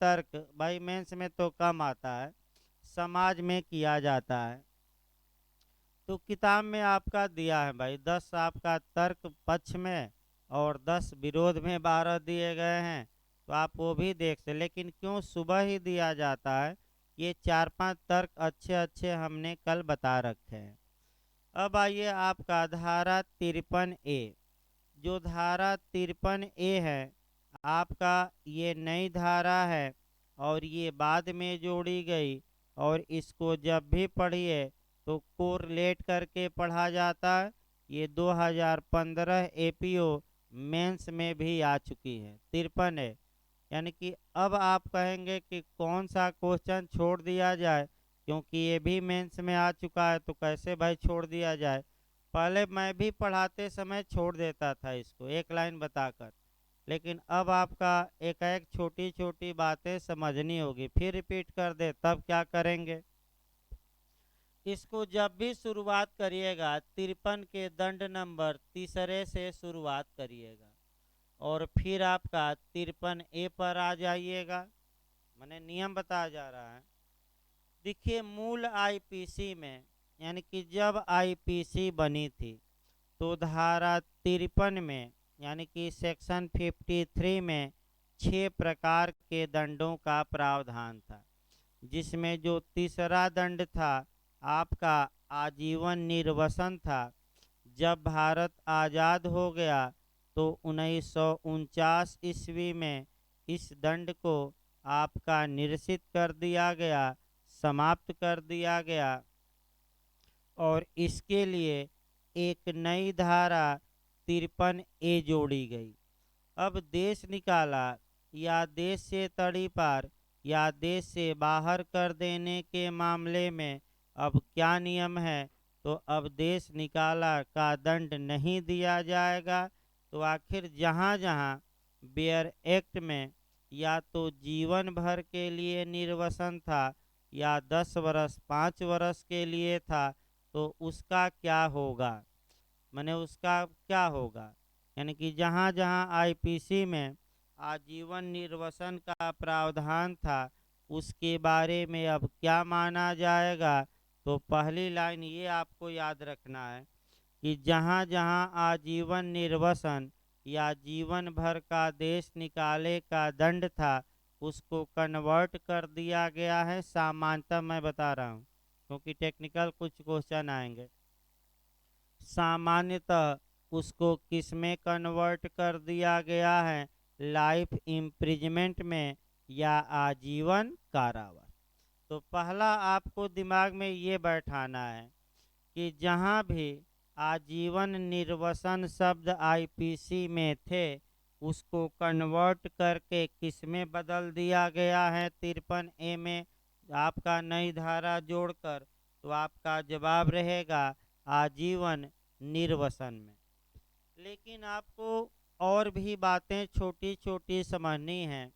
तर्क भाई मेंस में तो कम आता है, समाज में किया जाता है। तो किताब में आपका दिया है भाई 10 आपका तर्क पक्ष में और 10 विरोध में 12 दिए गए हैं, तो आप वो भी देख सकते। लेकिन क्यों सुबह ही दिया जाता है, ये 4-5 तर्क अच्छे अच्छे हमने कल बता रखे हैं। अब आइए आपका धारा 53A। जो धारा 53A है आपका, ये नई धारा है और ये बाद में जोड़ी गई, और इसको जब भी पढ़िए तो कोरिलेट करके पढ़ा जाता है। ये 2015 एपीओ मेंस में भी आ चुकी है 53 है। यानी कि अब आप कहेंगे कि कौन सा क्वेश्चन छोड़ दिया जाए, क्योंकि ये भी मेंस में आ चुका है, तो कैसे भाई छोड़ दिया जाए। पहले मैं भी पढ़ाते समय छोड़ देता था इसको एक लाइन बताकर, लेकिन अब आपका एक एक छोटी छोटी बातें समझनी होगी, फिर रिपीट कर दे तब क्या करेंगे। इसको जब भी शुरुआत करिएगा 53 के दंड नंबर तीसरे से शुरुआत करिएगा और फिर आपका 53A पर आ जाइएगा। मैंने नियम बताया जा रहा है। देखिए मूल आईपीसी में, यानी कि जब आईपीसी बनी थी तो धारा 53 में यानी कि सेक्शन 53 में 6 प्रकार के दंडों का प्रावधान था, जिसमें जो तीसरा दंड था आपका आजीवन निर्वसन था। जब भारत आज़ाद हो गया तो 1949 ईस्वी में इस दंड को आपका निरसित कर दिया गया, समाप्त कर दिया गया, और इसके लिए एक नई धारा 53A जोड़ी गई। अब देश निकाला या देश से तड़ी पार या देश से बाहर कर देने के मामले में अब क्या नियम है, तो अब देश निकाला का दंड नहीं दिया जाएगा। तो आखिर जहाँ जहाँ बेयर एक्ट में या तो जीवन भर के लिए निर्वसन था या 10 वर्ष 5 वर्ष के लिए था, तो उसका क्या होगा, माने उसका क्या होगा। यानी कि जहाँ जहाँ आईपीसी में आजीवन निर्वसन का प्रावधान था उसके बारे में अब क्या माना जाएगा। तो पहली लाइन ये आपको याद रखना है कि जहाँ जहाँ आजीवन निर्वसन या जीवन भर का देश निकाले का दंड था उसको कन्वर्ट कर दिया गया है। सामान्यतः मैं बता रहा हूँ क्योंकि टेक्निकल कुछ क्वेश्चन आएंगे। सामान्यतः उसको किस में कन्वर्ट कर दिया गया है, लाइफ इम्प्रिजमेंट में या आजीवन कारावास। तो पहला आपको दिमाग में ये बैठाना है कि जहाँ भी आजीवन निर्वसन शब्द आईपीसी में थे उसको कन्वर्ट करके किस में बदल दिया गया है 53A में, आपका नई धारा जोड़कर। तो आपका जवाब रहेगा आजीवन निर्वसन में। लेकिन आपको और भी बातें छोटी छोटी समझनी हैं,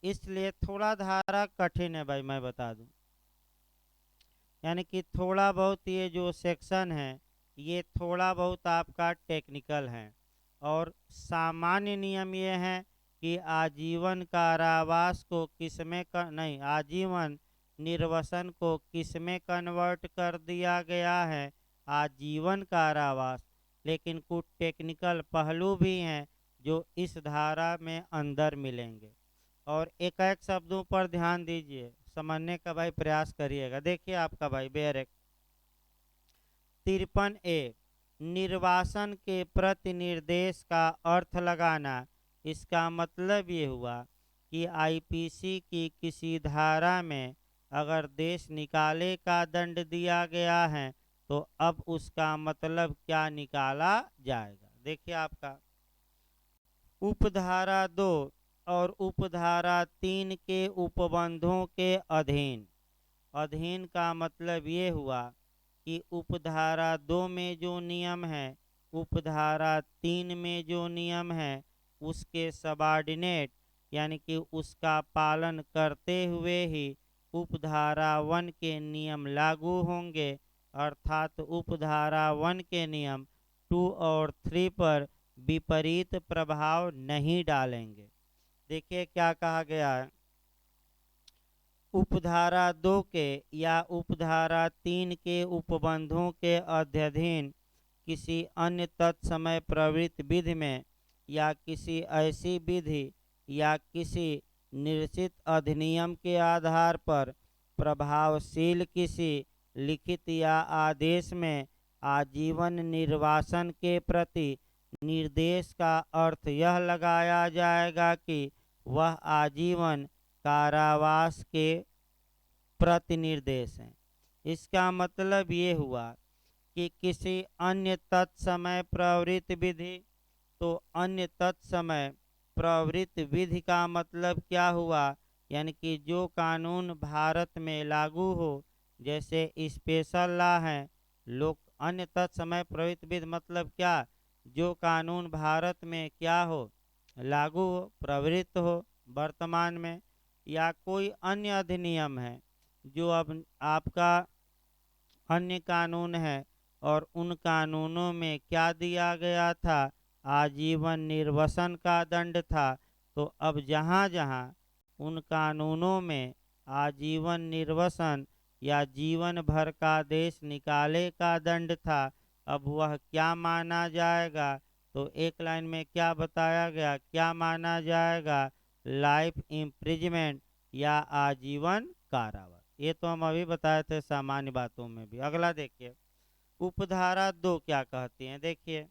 इसलिए थोड़ा धारा कठिन है भाई मैं बता दूं। यानी कि थोड़ा बहुत ये जो सेक्शन है ये थोड़ा बहुत आपका टेक्निकल है, और सामान्य नियम ये है कि आजीवन कारावास को किसमें नहीं, आजीवन निर्वसन को किसमें कन्वर्ट कर दिया गया है, आजीवन कारावास। लेकिन कुछ टेक्निकल पहलू भी हैं जो इस धारा में अंदर मिलेंगे, और एक एक शब्दों पर ध्यान दीजिए, समझने का भाई प्रयास करिएगा। देखिए आपका भाई बेरेक 53A निर्वासन के प्रति निर्देश का अर्थ लगाना। इसका मतलब ये हुआ कि आईपीसी की किसी धारा में अगर देश निकाले का दंड दिया गया है तो अब उसका मतलब क्या निकाला जाएगा। देखिए आपका उपधारा 2 और उपधारा 3 के उपबंधों के अधीन। अधीन का मतलब ये हुआ कि उपधारा 2 में जो नियम है उपधारा 3 में जो नियम है उसके सबॉर्डिनेट यानी कि उसका पालन करते हुए ही उपधारा 1 के नियम लागू होंगे, अर्थात उपधारा 1 के नियम 2 और 3 पर विपरीत प्रभाव नहीं डालेंगे। देखिए क्या कहा गया है, उपधारा 2 के या उपधारा 3 के उपबंधों के अध्ययन किसी अन्य तत्समय प्रवृत्ति विधि में या किसी ऐसी विधि या किसी निश्चित अधिनियम के आधार पर प्रभावशील किसी लिखित या आदेश में आजीवन निर्वासन के प्रति निर्देश का अर्थ यह लगाया जाएगा कि वह आजीवन कारावास के प्रति निर्देश है। इसका मतलब ये हुआ कि किसी अन्य तत्समय प्रवृत्ति विधि, तो अन्य तत्समय प्रवृत्ति विधि का मतलब क्या हुआ, यानी कि जो कानून भारत में लागू हो, जैसे स्पेशल लॉ है, लोक अन्य तत्समय प्रवृत्ति विधि मतलब क्या, जो कानून भारत में क्या हो, लागू हो, प्रवृत्त हो वर्तमान में, या कोई अन्य अधिनियम है जो अब आपका अन्य कानून है और उन कानूनों में क्या दिया गया था, आजीवन निर्वसन का दंड था। तो अब जहाँ जहाँ उन कानूनों में आजीवन निर्वसन या जीवन भर का देश निकाले का दंड था, अब वह क्या माना जाएगा, तो एक लाइन में क्या बताया गया, क्या माना जाएगा, लाइफ इम्प्रिजमेंट या आजीवन कारावास। ये तो हम अभी बताए थे सामान्य बातों में भी। अगला देखिए, उपधारा 2 क्या कहती हैं, देखिए,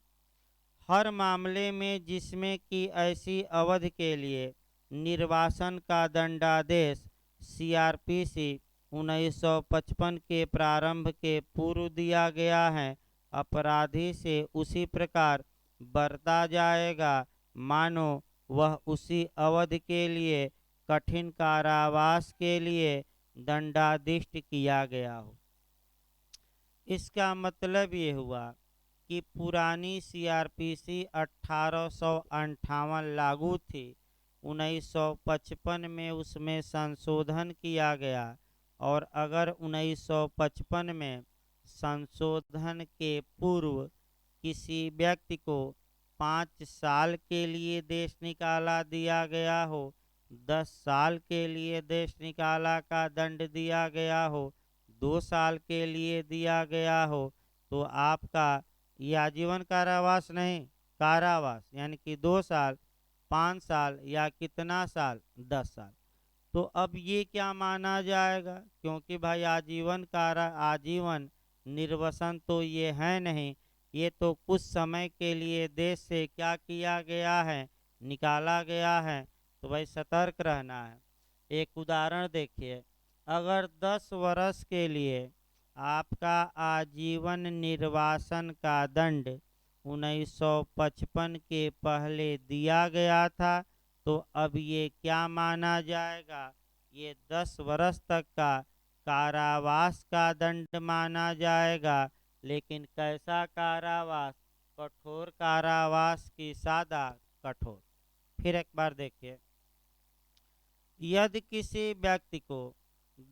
हर मामले में जिसमें कि ऐसी अवधि के लिए निर्वासन का दंडादेश सीआरपीसी 1955 के प्रारंभ के पूर्व दिया गया है, अपराधी से उसी प्रकार बरता जाएगा मानो वह उसी अवधि के लिए कठिन कारावास के लिए दंडादिष्ट किया गया हो। इसका मतलब ये हुआ कि पुरानी सीआरपीसी 1858 लागू थी, 1955 में उसमें संशोधन किया गया, और अगर 1955 में संशोधन के पूर्व किसी व्यक्ति को 5 साल के लिए देश निकाला दिया गया हो, 10 साल के लिए देश निकाला का दंड दिया गया हो, 2 साल के लिए दिया गया हो, तो आपका ये आजीवन कारावास नहीं, कारावास, यानी कि 2 साल, 5 साल या कितना साल, 10 साल। तो अब ये क्या माना जाएगा, क्योंकि भाई आजीवन निर्वसन तो ये है नहीं, ये तो कुछ समय के लिए देश से क्या किया गया है, निकाला गया है। तो भाई सतर्क रहना है। एक उदाहरण देखिए, अगर 10 वर्ष के लिए आपका आजीवन निर्वासन का दंड 1955 के पहले दिया गया था, तो अब ये क्या माना जाएगा, ये 10 वर्ष तक का कारावास का दंड माना जाएगा। लेकिन कैसा कारावास, कठोर कारावास की सादा कठोर। फिर एक बार देखिए, यदि किसी व्यक्ति को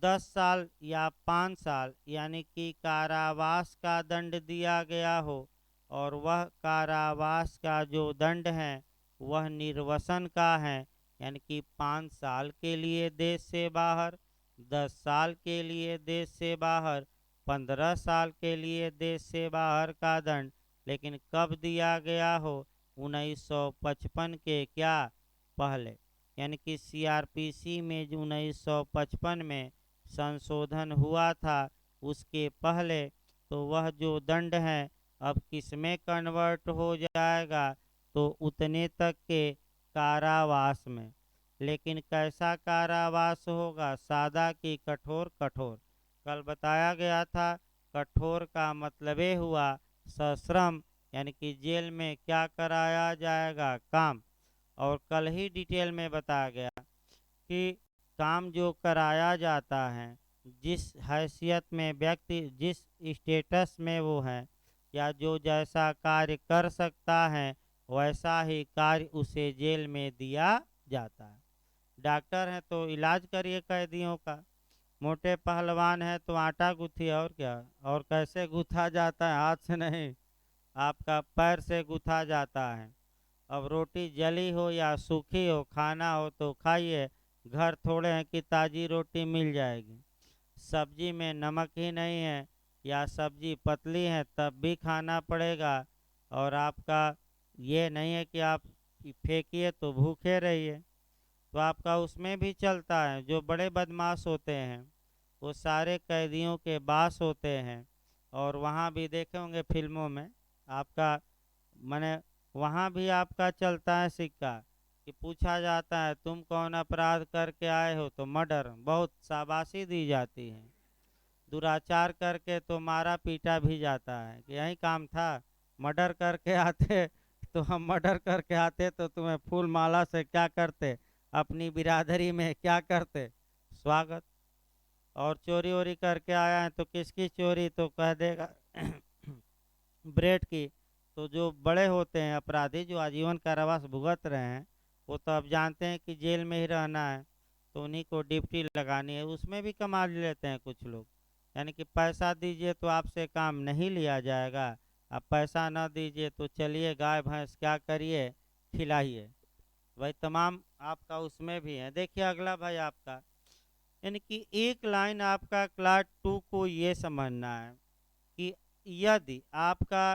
10 साल या 5 साल यानी कि कारावास का दंड दिया गया हो, और वह कारावास का जो दंड है वह निर्वसन का है, यानी कि 5 साल के लिए देश से बाहर, 10 साल के लिए देश से बाहर, 15 साल के लिए देश से बाहर का दंड, लेकिन कब दिया गया हो, 1955 के क्या पहले, यानी कि सीआरपीसी में जो 1955 में संशोधन हुआ था उसके पहले, तो वह जो दंड है अब किस में कन्वर्ट हो जाएगा, तो उतने तक के कारावास में। लेकिन कैसा कारावास होगा, सादा की कठोर, कठोर। कल बताया गया था कठोर का मतलब ये हुआ सश्रम, यानी कि जेल में क्या कराया जाएगा, काम। और कल ही डिटेल में बताया गया कि काम जो कराया जाता है, जिस हैसियत में व्यक्ति जिस स्टेटस में वो है, या जो जैसा कार्य कर सकता है वैसा ही कार्य उसे जेल में दिया जाता है। डॉक्टर हैं तो इलाज करिए कैदियों का, मोटे पहलवान है तो आटा गूथिए, और क्या, और कैसे गूथा जाता है, हाथ से नहीं, आपका पैर से गूथा जाता है। अब रोटी जली हो या सूखी हो, खाना हो तो खाइए, घर थोड़े हैं कि ताज़ी रोटी मिल जाएगी। सब्जी में नमक ही नहीं है या सब्जी पतली है तब भी खाना पड़ेगा। और आपका ये नहीं है कि आप फेंकिए तो भूखे रहिए। तो आपका उसमें भी चलता है। जो बड़े बदमाश होते हैं वो सारे कैदियों के बास होते हैं। और वहाँ भी देखे होंगे फिल्मों में आपका माने वहाँ भी आपका चलता है सिक्का कि पूछा जाता है तुम कौन अपराध करके आए हो तो मर्डर, बहुत शाबाशी दी जाती है। दुराचार करके तो मारा पीटा भी जाता है कि यही काम था, मर्डर करके आते तो हम मर्डर करके आते तो तुम्हें फूल माला से क्या करते, अपनी बिरादरी में क्या करते, स्वागत। और चोरी वोरी करके आया है तो किसकी चोरी, तो कह देगा ब्रेड की। तो जो बड़े होते हैं अपराधी जो आजीवन कारावास भुगत रहे हैं वो तो अब जानते हैं कि जेल में ही रहना है, तो उन्हीं को ड्यूटी लगानी है। उसमें भी कमा लेते हैं कुछ लोग, यानी कि पैसा दीजिए तो आपसे काम नहीं लिया जाएगा, आप पैसा ना दीजिए तो चलिए गाय भैंस क्या करिए खिलाइए। भाई तमाम आपका उसमें भी है। देखिए अगला भाई आपका, यानी कि एक लाइन आपका क्लास 2 को ये समझना है कि यदि आपका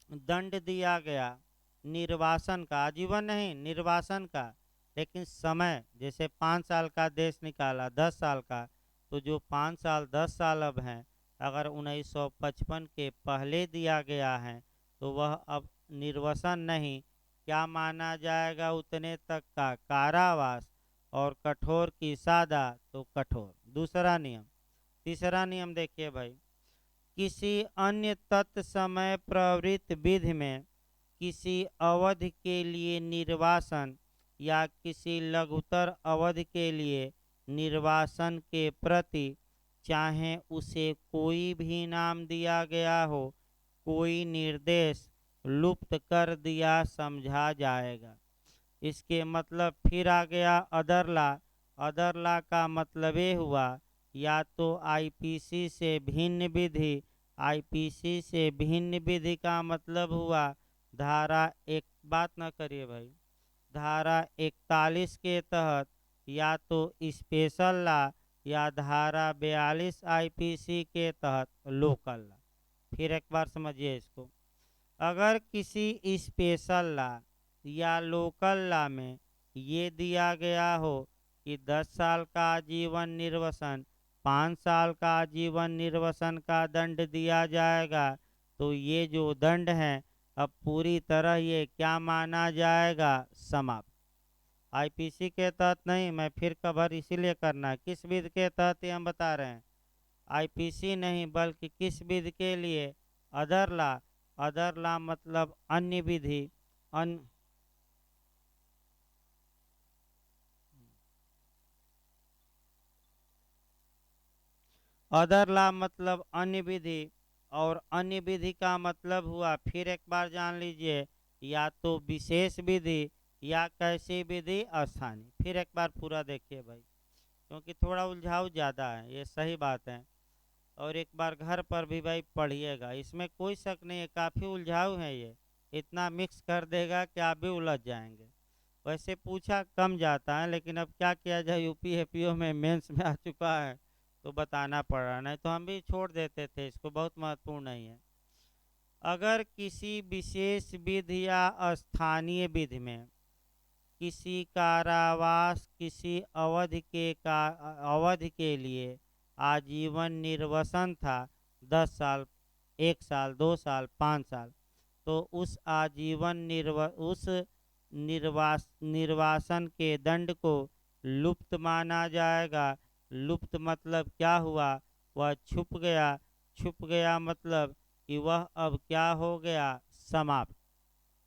दंड दिया गया निर्वासन का, आजीवन नहीं निर्वासन का, लेकिन समय जैसे 5 साल का देश निकाला 10 साल का, तो जो 5 साल 10 साल अब हैं अगर 1955 के पहले दिया गया है तो वह अब निर्वसन नहीं, क्या माना जाएगा, उतने तक का कारावास। और कठोर की सादा तो कठोर, दूसरा नियम। तीसरा नियम देखिए भाई, किसी अन्य तत्समय प्रवृत्त विधि में किसी अवधि के लिए निर्वासन या किसी लघुतर अवधि के लिए निर्वासन के प्रति चाहे उसे कोई भी नाम दिया गया हो, कोई निर्देश लुप्त कर दिया समझा जाएगा। इसके मतलब फिर आ गया अदरला। अदरला का मतलब ये हुआ या तो आईपीसी से भिन्न विधि। आईपीसी से भिन्न विधि का मतलब हुआ धारा एक, बात ना करिए भाई, धारा 41 के तहत या तो स्पेशल ला या धारा 42 आईपीसी के तहत लोकल ला। फिर एक बार समझिए इसको, अगर किसी स्पेशल ला या लोकल ला में ये दिया गया हो कि 10 साल का आजीवन निर्वसन, 5 साल का आजीवन निर्वसन का दंड दिया जाएगा, तो ये जो दंड है अब पूरी तरह ये क्या माना जाएगा, समाप्त। आईपीसी के तहत नहीं, मैं फिर कवर इसीलिए करना है किस विधि के तहत ये हम बता रहे हैं, आईपीसी नहीं बल्कि किस विधि के लिए, अदर ला। अदर ला मतलब अन्य विधि। अन्य अदर ला मतलब अन्य विधि। और अन्य विधि का मतलब हुआ, फिर एक बार जान लीजिए, या तो विशेष विधि या कैसी विधि, स्थानीय। फिर एक बार पूरा देखिए भाई, क्योंकि थोड़ा उलझाव ज़्यादा है, ये सही बात है। और एक बार घर पर भी भाई पढ़िएगा, इसमें कोई शक नहीं है, काफ़ी उलझाव है ये, इतना मिक्स कर देगा कि आप भी उलझ जाएंगे। वैसे पूछा कम जाता है लेकिन अब क्या किया जाए, यूपी एपीओ में मेंस में आ चुका है तो बताना पड़ रहा, नहीं तो हम भी छोड़ देते थे इसको, बहुत महत्वपूर्ण नहीं है। अगर किसी विशेष विधि या स्थानीय विधि में किसी कारावास किसी अवधि के लिए आजीवन निर्वसन था, 10 साल, 1 साल, 2 साल, 5 साल, तो उस आजीवन निर्वासन के दंड को लुप्त माना जाएगा। लुप्त मतलब क्या हुआ, वह छुप गया। छुप गया मतलब कि वह अब क्या हो गया, समाप्त।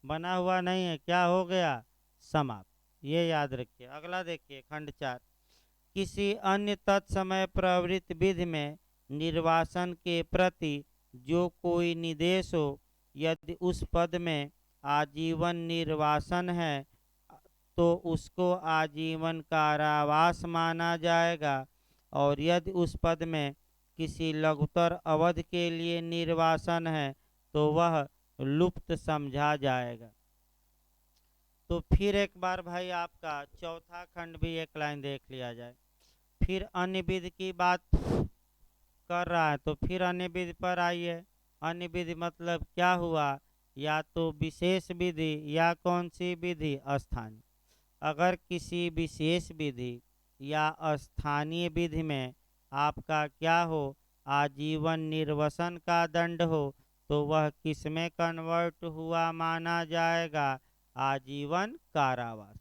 बना हुआ नहीं है, क्या हो गया, समाप्त। ये याद रखिए। अगला देखिए खंड 4, किसी अन्य तत्समय प्रवृत्त विधि में निर्वासन के प्रति जो कोई निदेश हो, यदि उस पद में आजीवन निर्वासन है तो उसको आजीवन कारावास माना जाएगा। और यदि उस पद में किसी लघुतर अवधि के लिए निर्वासन है तो वह लुप्त समझा जाएगा। तो फिर एक बार भाई आपका चौथा खंड भी एक लाइन देख लिया जाए। फिर अन्य विधि की बात कर रहा है, तो फिर अन्य विधि पर आइए। अन्य विधि मतलब क्या हुआ, या तो विशेष विधि या कौन सी विधि, स्थानीय। अगर किसी विशेष विधि या स्थानीय विधि में आपका क्या हो, आजीवन निर्वसन का दंड हो, तो वह किसमें कन्वर्ट हुआ माना जाएगा, आजीवन कारावास।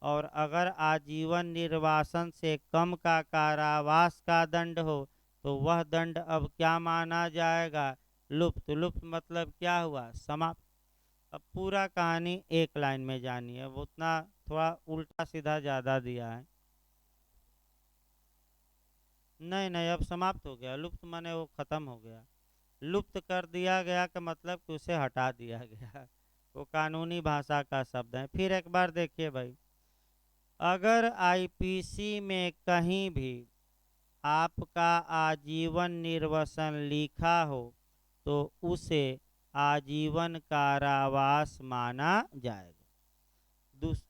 और अगर आजीवन निर्वासन से कम का कारावास का दंड हो, तो वह दंड अब क्या माना जाएगा, लुप्त। लुप्त मतलब क्या हुआ, समाप्त। अब पूरा कहानी एक लाइन में जानिए, अब उतना थोड़ा उल्टा सीधा ज़्यादा दिया है। नहीं नहीं, अब समाप्त हो गया। लुप्त माने वो खत्म हो गया। लुप्त कर दिया गया का मतलब कि उसे हटा दिया गया। वो कानूनी भाषा का शब्द है। फिर एक बार देखिए भाई, अगर आईपीसी में कहीं भी आपका आजीवन निर्वसन लिखा हो, तो उसे आजीवन कारावास माना जाएगा। दूस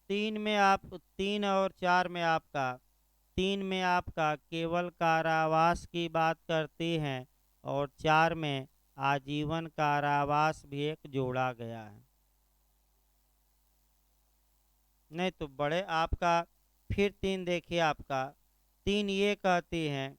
3 में आप 3 और 4 में आपका 3 में आपका केवल कारावास की बात करती हैं, और 4 में आजीवन कारावास भी एक जोड़ा गया है। नहीं तो बड़े आपका फिर 3 देखिए, आपका 3 ये कहती हैं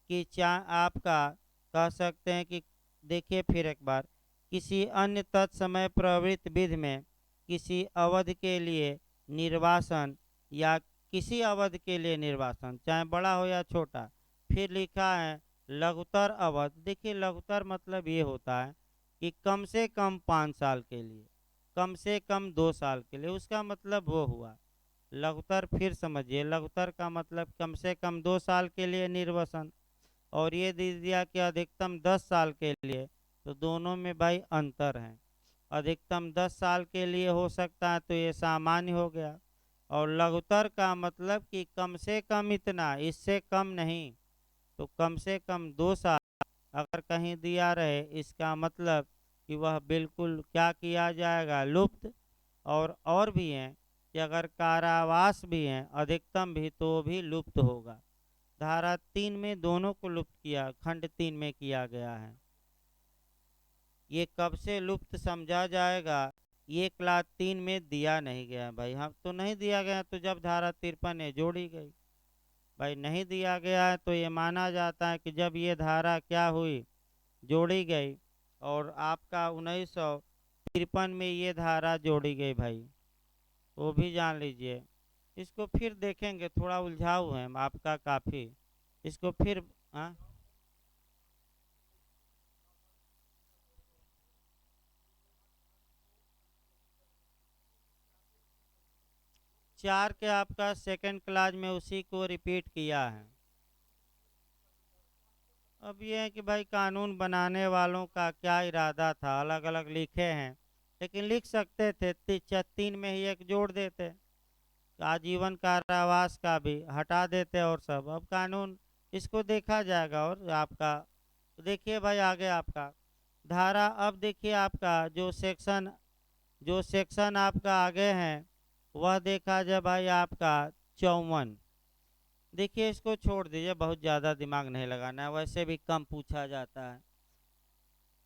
कि आपका कह सकते हैं कि देखिए फिर एक बार, किसी अन्य तत्समय प्रवृत्त विधि में किसी अवधि के लिए निर्वासन, या किसी अवधि के लिए निर्वासन चाहे बड़ा हो या छोटा। फिर लिखा है लघुतर अवधि। देखिए लघुतर मतलब ये होता है कि कम से कम 5 साल के लिए, कम से कम 2 साल के लिए, उसका मतलब वो हुआ लघुतर। फिर समझिए, लघुतर का मतलब कम से कम 2 साल के लिए निर्वसन, और ये दे दिया कि अधिकतम 10 साल के लिए। तो दोनों में भाई अंतर है। अधिकतम 10 साल के लिए हो सकता है, तो ये सामान्य हो गया। और लघुतर का मतलब कि कम से कम इतना, इससे कम नहीं। तो कम से कम 2 साल अगर कहीं दिया रहे, इसका मतलब कि वह बिल्कुल क्या किया जाएगा, लुप्त। और भी हैं कि अगर कारावास भी हैं अधिकतम भी, तो भी लुप्त होगा। धारा 3 में दोनों को लुप्त किया, खंड 3 में किया गया है। ये कब से लुप्त समझा जाएगा, ये क्लास 3 में दिया नहीं गया भाई। हम तो नहीं दिया गया, तो जब धारा 53 है जोड़ी गई। भाई नहीं दिया गया है, तो ये माना जाता है कि जब ये धारा क्या हुई, जोड़ी गई, और आपका 1953 में ये धारा जोड़ी गई भाई, वो भी जान लीजिए। इसको फिर देखेंगे, थोड़ा उलझाऊ है आपका काफ़ी। इसको फिर हाँ, 4 के आपका सेकंड क्लास में उसी को रिपीट किया है। अब ये है कि भाई कानून बनाने वालों का क्या इरादा था, अलग अलग लिखे हैं, लेकिन लिख सकते थे 3 में ही एक जोड़ देते, आजीवन कारावास का भी हटा देते और सब। अब कानून इसको देखा जाएगा। और आपका देखिए भाई आगे आपका धारा, अब देखिए आपका जो सेक्शन आपका आगे हैं, वह देखा जाए भाई आपका 54। देखिए इसको छोड़ दीजिए, बहुत ज़्यादा दिमाग नहीं लगाना है, वैसे भी कम पूछा जाता है,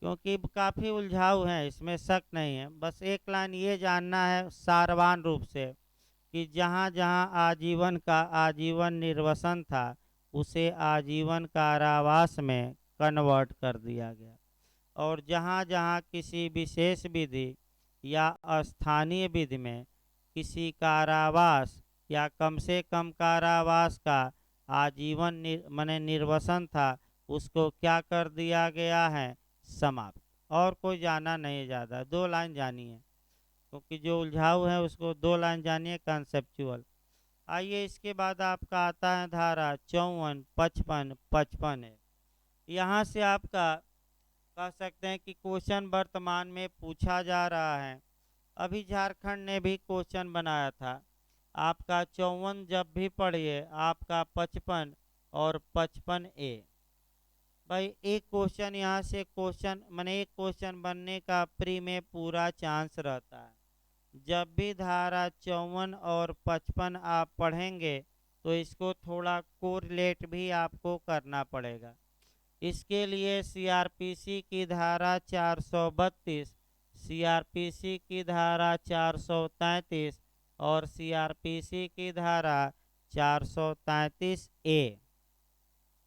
क्योंकि काफ़ी उलझाऊ है, इसमें शक नहीं है। बस एक लाइन ये जानना है सारवान रूप से, कि जहाँ जहाँ आजीवन निर्वसन था, उसे आजीवन कारावास में कन्वर्ट कर दिया गया। और जहाँ जहाँ किसी विशेष विधि या स्थानीय विधि में किसी कारावास या कम से कम कारावास का आजीवन माने निर्वसन था, उसको क्या कर दिया गया है, समाप्त। और कोई जाना नहीं, ज़्यादा 2 लाइन जानिए, क्योंकि जो उलझाऊ है उसको 2 लाइन जानिए कंसेप्चुअल। आइए इसके बाद आपका आता है धारा 54, 55, 55 है। यहाँ से आपका कह सकते हैं कि क्वेश्चन वर्तमान में पूछा जा रहा है। अभी झारखंड ने भी क्वेश्चन बनाया था आपका 54, जब भी पढ़िए आपका 55 और 55A। भाई एक क्वेश्चन यहाँ से क्वेश्चन माने एक क्वेश्चन बनने का प्री में पूरा चांस रहता है। जब भी धारा 54 और 55 आप पढ़ेंगे तो इसको थोड़ा कोरिलेट भी आपको करना पड़ेगा। इसके लिए सीआरपीसी की धारा 432, सीआरपीसी की धारा 433 और सीआरपीसी की धारा 433 ए,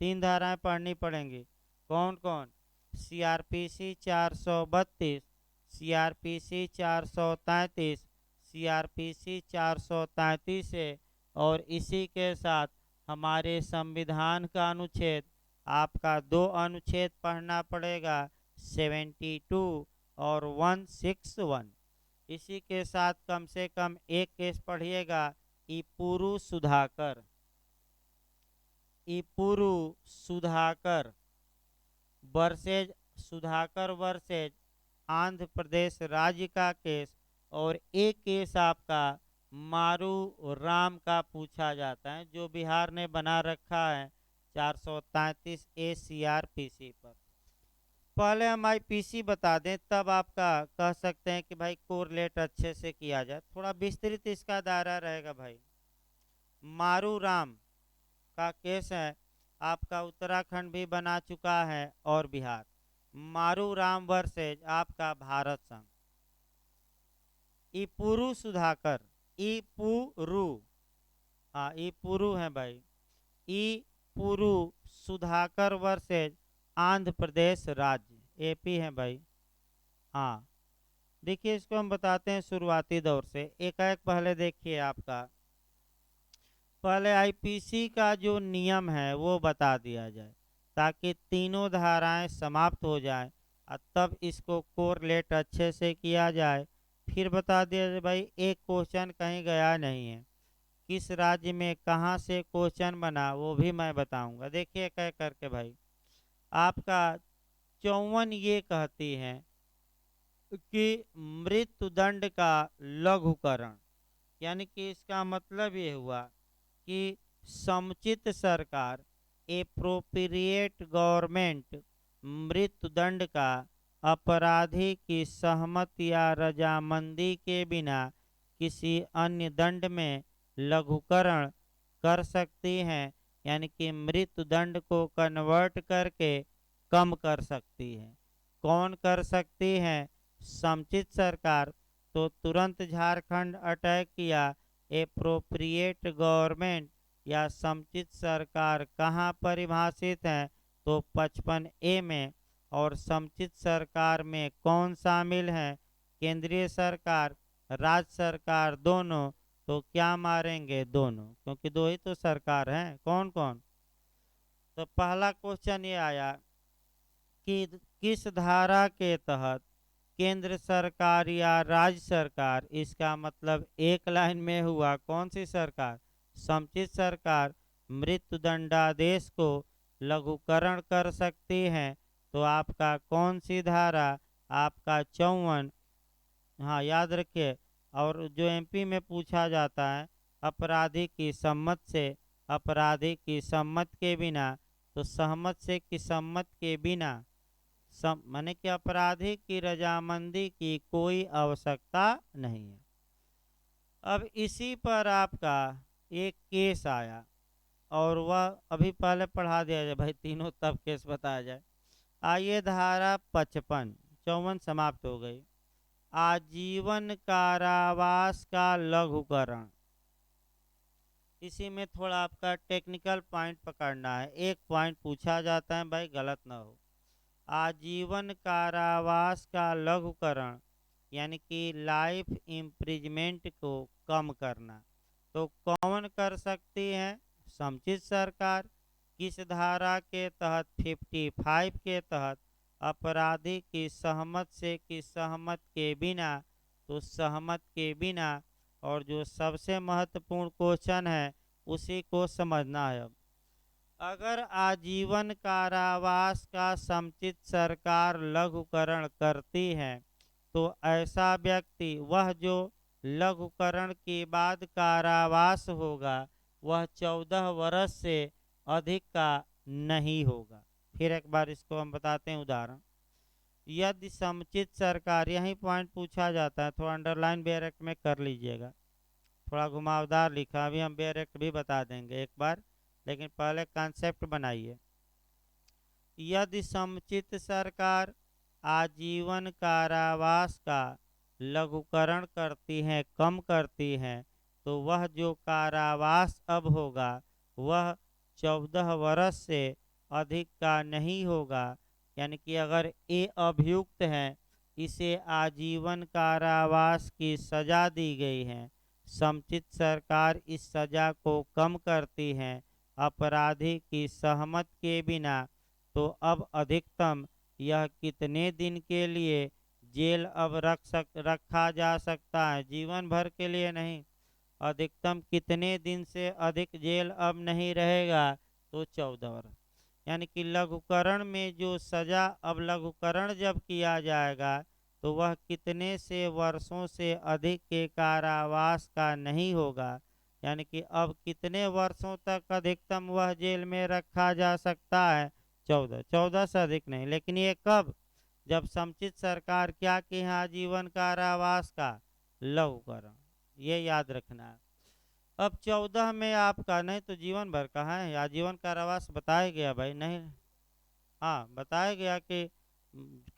तीन धाराएं पढ़नी पड़ेंगी। कौन कौन? सीआरपीसी 432, सीआरपीसी 433, सीआरपीसी 433 है। और इसी के साथ हमारे संविधान का अनुच्छेद, आपका दो अनुच्छेद पढ़ना पड़ेगा, 72 और 161। इसी के साथ कम से कम एक केस पढ़िएगा, इपुरु सुधाकर, इपुरु सुधाकर वर्सेज, सुधाकर वर्सेज आंध्र प्रदेश राज्य का केस। और एक केस आपका मारू राम का पूछा जाता है जो बिहार ने बना रखा है 433 ए सीआरपीसी पर। पहले हम आईपीसी बता दें तब आपका कह सकते हैं कि भाई कोरिलेट अच्छे से किया जाए, थोड़ा विस्तृत इसका दायरा रहेगा भाई। मारू राम का केस है, आपका उत्तराखंड भी बना चुका है और बिहार। मारू राम वर्सेज आपका भारत संघ। इपुरु सुधाकर, इपुरु, हाँ इपुरु है भाई, इपुरु सुधाकर वर्सेज आंध्र प्रदेश राज्य, एपी है भाई। हाँ देखिए इसको हम बताते हैं शुरुआती दौर से, एक एक पहले देखिए आपका। पहले आईपीसी का जो नियम है वो बता दिया जाए ताकि तीनों धाराएं समाप्त हो जाए और तब इसको कोरिलेट अच्छे से किया जाए। फिर बता दिया जाए भाई एक क्वेश्चन कहीं गया नहीं है, किस राज्य में कहाँ से क्वेश्चन बना वो भी मैं बताऊंगा। देखिए कह करके भाई आपका 54 ये कहती है कि मृत्युदंड का लघुकरण, यानी कि इसका मतलब ये हुआ कि समुचित सरकार, एप्रोप्रिएट गवर्नमेंट मृत्युदंड का अपराधी की सहमति या रजामंदी के बिना किसी अन्य दंड में लघुकरण कर सकती हैं, यानी कि मृत्युदंड को कन्वर्ट करके कम कर सकती है। कौन कर सकती है? समुचित सरकार। तो तुरंत झारखंड अटैक किया, एप्रोप्रिएट गवर्नमेंट या समुचित सरकार कहाँ परिभाषित है? तो 55 ए में। और समुचित सरकार में कौन शामिल है? केंद्रीय सरकार, राज्य सरकार, दोनों। तो क्या मारेंगे? दोनों, क्योंकि दो ही तो सरकार हैं। कौन कौन? तो पहला क्वेश्चन ये आया कि किस धारा के तहत केंद्र सरकार या राज्य सरकार, इसका मतलब एक लाइन में हुआ कौन सी सरकार? समुचित सरकार मृत्युदंडादेश को लघुकरण कर सकती है। तो आपका कौन सी धारा? आपका 54। हाँ याद रखिए। और जो एमपी में पूछा जाता है अपराधी की सम्मत से, अपराधी की सम्मत के बिना, तो सहमत से कि सम्मत के बिना, माने कि अपराधी की रजामंदी की कोई आवश्यकता नहीं है। अब इसी पर आपका एक केस आया और वह अभी पहले पढ़ा दिया जाए भाई, तीनों तब केस बताया जाए। आइए धारा 55, 54 समाप्त हो गई। आजीवन कारावास का लघुकरण, इसी में थोड़ा आपका टेक्निकल पॉइंट पकड़ना है, एक पॉइंट पूछा जाता है भाई, गलत ना हो। आजीवन कारावास का लघुकरण यानी कि लाइफ इम्प्रिजमेंट को कम करना, तो कौन कर सकती है? समुचित सरकार। किस धारा के तहत? 55 के तहत। अपराधी की सहमत से कि सहमत के बिना, तो सहमत के बिना। और जो सबसे महत्वपूर्ण क्वेश्चन है उसी को समझना है। अब अगर आजीवन कारावास का समुचित सरकार लघुकरण करती है तो ऐसा व्यक्ति, वह जो लघुकरण के बाद कारावास होगा, वह 14 वर्ष से अधिक का नहीं होगा। फिर एक बार इसको हम बताते हैं उदाहरण। यदि समुचित सरकार, यही पॉइंट पूछा जाता है, थोड़ा अंडरलाइन बेयरेक्ट में कर लीजिएगा, थोड़ा घुमावदार लिखा, अभी हम बेयरेक्ट भी बता देंगे एक बार, लेकिन पहले कॉन्सेप्ट बनाइए। यदि समुचित सरकार आजीवन कारावास का लघुकरण करती है, कम करती है, तो वह जो कारावास अब होगा वह 14 वर्ष से अधिक का नहीं होगा। यानी कि अगर ये अभियुक्त है, इसे आजीवन कारावास की सजा दी गई है, समुचित सरकार इस सजा को कम करती है अपराधी की सहमत के बिना, तो अब अधिकतम यह कितने दिन के लिए जेल अब रखा जा सकता है? जीवन भर के लिए नहीं, अधिकतम कितने दिन से अधिक जेल अब नहीं रहेगा? तो 14 वर्ष। यानी कि लघुकरण में जो सजा, अब लघुकरण जब किया जाएगा तो वह कितने से वर्षों से अधिक के कारावास का नहीं होगा। यानी कि अब कितने वर्षों तक अधिकतम वह जेल में रखा जा सकता है? 14। 14 से अधिक नहीं। लेकिन ये कब? जब समुचित सरकार क्या की है? आजीवन कारावास का लघुकरण, ये याद रखना है। अब 14 में आपका, नहीं तो जीवन भर का है, आजीवन कारावास बताया गया भाई, नहीं? हाँ बताया गया कि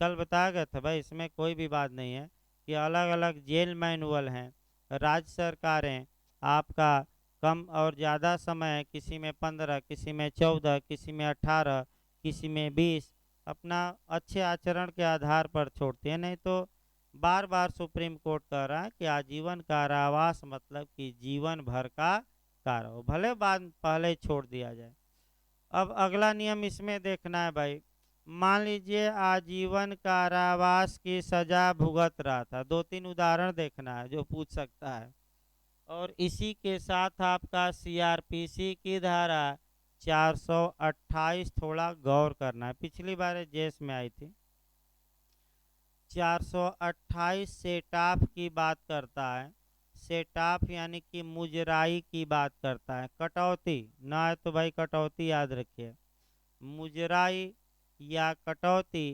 कल बताया गया था भाई, इसमें कोई भी बात नहीं है कि अलग अलग जेल मैनुअल हैं। राज्य सरकारें आपका कम और ज़्यादा समय, किसी में 15, किसी में 14, किसी में 18, किसी में 20, अपना अच्छे आचरण के आधार पर छोड़ती है। नहीं तो बार बार सुप्रीम कोर्ट कह रहा है कि आजीवन कारावास मतलब कि जीवन भर का कारावास, भले बाद पहले छोड़ दिया जाए। अब अगला नियम इसमें देखना है भाई, मान लीजिए आजीवन कारावास की सजा भुगत रहा था, 2-3 उदाहरण देखना है जो पूछ सकता है। और इसी के साथ आपका सीआरपीसी की धारा 428 थोड़ा गौर करना है, पिछली बार जेस में आई थी। 428 सेटाफ की बात करता है। सेटाफ यानी कि मुजराई की बात करता है, कटौती ना है तो भाई कटौती याद रखिए। मुजराई या कटौती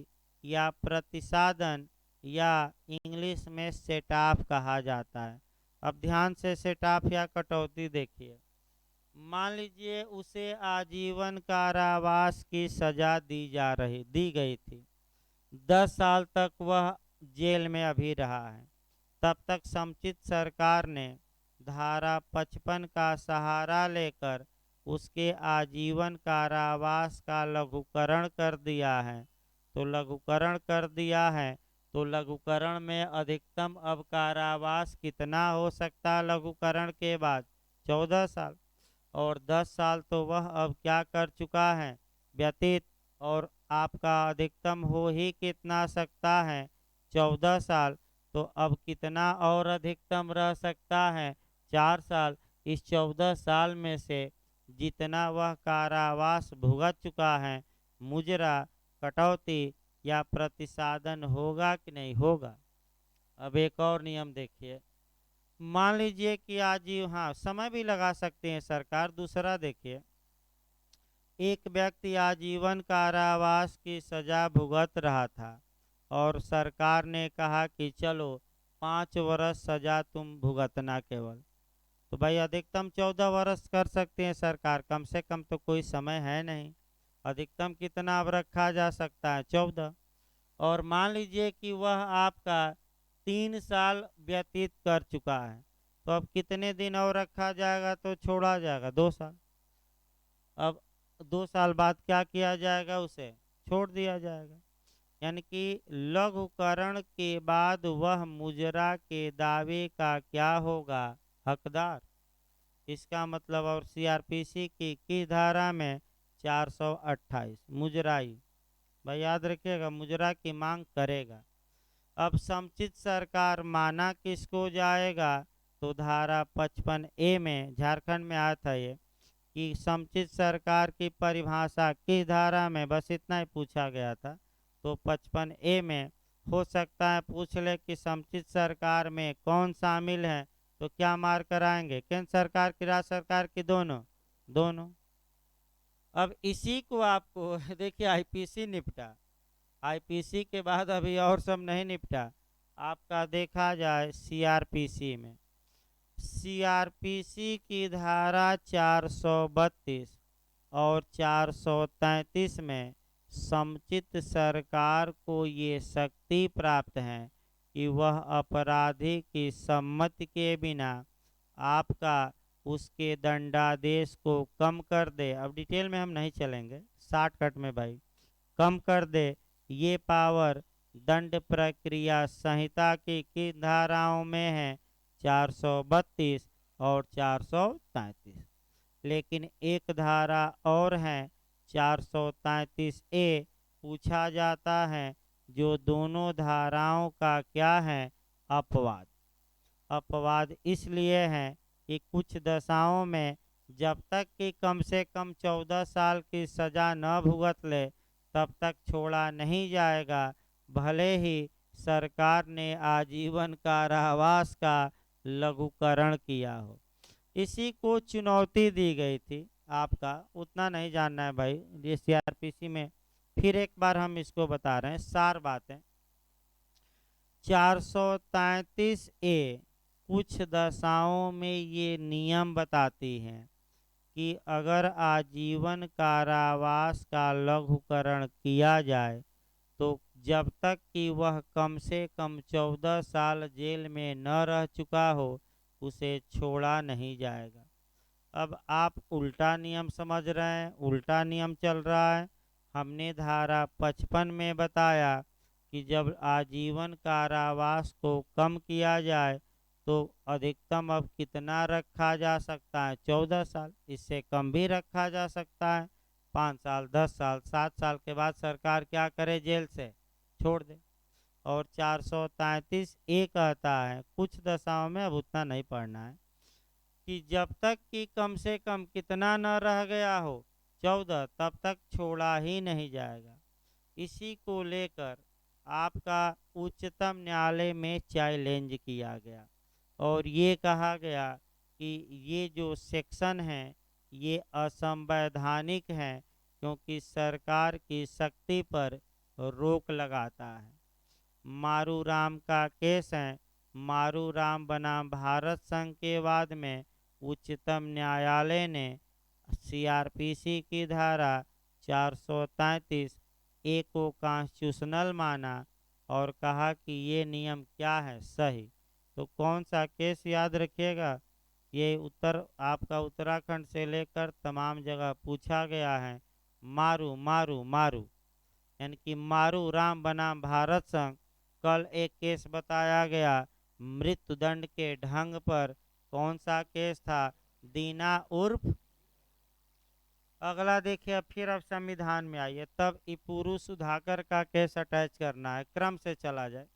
या प्रतिसादन या इंग्लिश में सेटाफ कहा जाता है। अब ध्यान से सेटाफ या कटौती देखिए। मान लीजिए उसे आजीवन कारावास की सजा दी गई थी, 10 साल तक वह जेल में अभी रहा है, तब तक समुचित सरकार ने धारा 55 का सहारा लेकर उसके आजीवन कारावास का लघुकरण कर दिया है। तो लघुकरण कर दिया है, तो लघुकरण में अधिकतम अब कारावास कितना हो सकता है लघुकरण के बाद? 14 साल। और 10 साल तो वह अब क्या कर चुका है? व्यतीत। और आपका अधिकतम हो ही कितना सकता है? 14 साल। तो अब कितना और अधिकतम रह सकता है? 4 साल। इस 14 साल में से जितना वह कारावास भुगत चुका है, मुजरा, कटौती या प्रतिसादन होगा कि नहीं होगा? अब एक और नियम देखिए, मान लीजिए कि आजीव, हाँ समय भी लगा सकते हैं सरकार। दूसरा देखिए, एक व्यक्ति आजीवन कारावास की सजा भुगत रहा था और सरकार ने कहा कि चलो 5 वर्ष सजा तुम भुगतना केवल, तो भाई अधिकतम 14 वर्ष कर सकते हैं सरकार, कम से कम तो कोई समय है नहीं। अधिकतम कितना अब रखा जा सकता है? 14। और मान लीजिए कि वह आपका 3 साल व्यतीत कर चुका है, तो अब कितने दिन और रखा जाएगा? तो छोड़ा जाएगा 2 साल। अब 2 साल बाद क्या किया जाएगा? उसे छोड़ दिया जाएगा। यानी कि लघुकरण के बाद वह मुजरा के दावे का क्या होगा? हकदार। इसका मतलब, और सीआरपीसी की किस धारा में? 428 मुजराई। भाई याद रखिएगा, मुजरा की मांग करेगा। अब समुचित सरकार माना किसको जाएगा? तो धारा 55A में, झारखंड में आया था ये, कि समुचित सरकार की परिभाषा किस धारा में? बस इतना ही पूछा गया था। तो 55A में हो सकता है पूछ ले कि समुचित सरकार में कौन शामिल है, तो क्या मार कराएंगे? केंद्र सरकार की, राज्य सरकार की, दोनों? दोनों। अब इसी को आपको देखिए आईपीसी निपटा, आईपीसी के बाद अभी और सब नहीं निपटा। आपका देखा जाए सीआरपीसी में, सीआरपीसी की धारा 432 और 433 में समुचित सरकार को ये शक्ति प्राप्त है कि वह अपराधी की सम्मति के बिना आपका उसके दंडादेश को कम कर दे। अब डिटेल में हम नहीं चलेंगे, शॉर्टकट में भाई, कम कर दे। ये पावर दंड प्रक्रिया संहिता की किन धाराओं में है? 432 और 433। लेकिन एक धारा और है 433A, पूछा जाता है जो दोनों धाराओं का क्या है? अपवाद। अपवाद इसलिए है कि कुछ दशाओं में जब तक कि कम से कम 14 साल की सजा न भुगत ले तब तक छोड़ा नहीं जाएगा, भले ही सरकार ने आजीवन कारावास का लघुकरण किया हो। इसी को चुनौती दी गई थी। आपका उतना नहीं जानना है भाई ये सीआरपीसी में, फिर एक बार हम इसको बता रहे हैं सार बातें। 433A कुछ दशाओं में ये नियम बताती हैं कि अगर आजीवन कारावास का लघुकरण किया जाए तो जब तक कि वह कम से कम 14 साल जेल में न रह चुका हो उसे छोड़ा नहीं जाएगा। अब आप उल्टा नियम समझ रहे हैं, उल्टा नियम चल रहा है। हमने धारा 55 में बताया कि जब आजीवन कारावास को कम किया जाए तो अधिकतम अब कितना रखा जा सकता है? 14 साल। इससे कम भी रखा जा सकता है, 5 साल, 10 साल, 7 साल के बाद सरकार क्या करे? जेल से छोड़ दे। और 433A कहता है कुछ दशाओं में, अब उतना नहीं पढ़ना है, कि जब तक कि कम से कम कितना न रह गया हो? 14, तब तक छोड़ा ही नहीं जाएगा। इसी को लेकर आपका उच्चतम न्यायालय में चैलेंज किया गया और ये कहा गया कि ये जो सेक्शन है ये असंवैधानिक है क्योंकि सरकार की शक्ति पर रोक लगाता है। मारू राम का केस है। मारू राम बनाम भारत संघ के बाद में उच्चतम न्यायालय ने सीआरपीसी की धारा 433A को कॉन्स्टिट्यूशनल माना और कहा कि ये नियम क्या है? सही। तो कौन सा केस याद रखिएगा? ये उत्तर आपका उत्तराखंड से लेकर तमाम जगह पूछा गया है। मारू मारू मारू, यानी कि मारू राम बनाम भारत संघ। कल एक केस बताया गया मृत्युदंड के ढंग पर। कौन सा केस था? दीना उर्फ, अगला देखिए फिर अब संविधान में आइए, तब इपुरु सुधाकर का केस अटैच करना है, क्रम से चला जाए।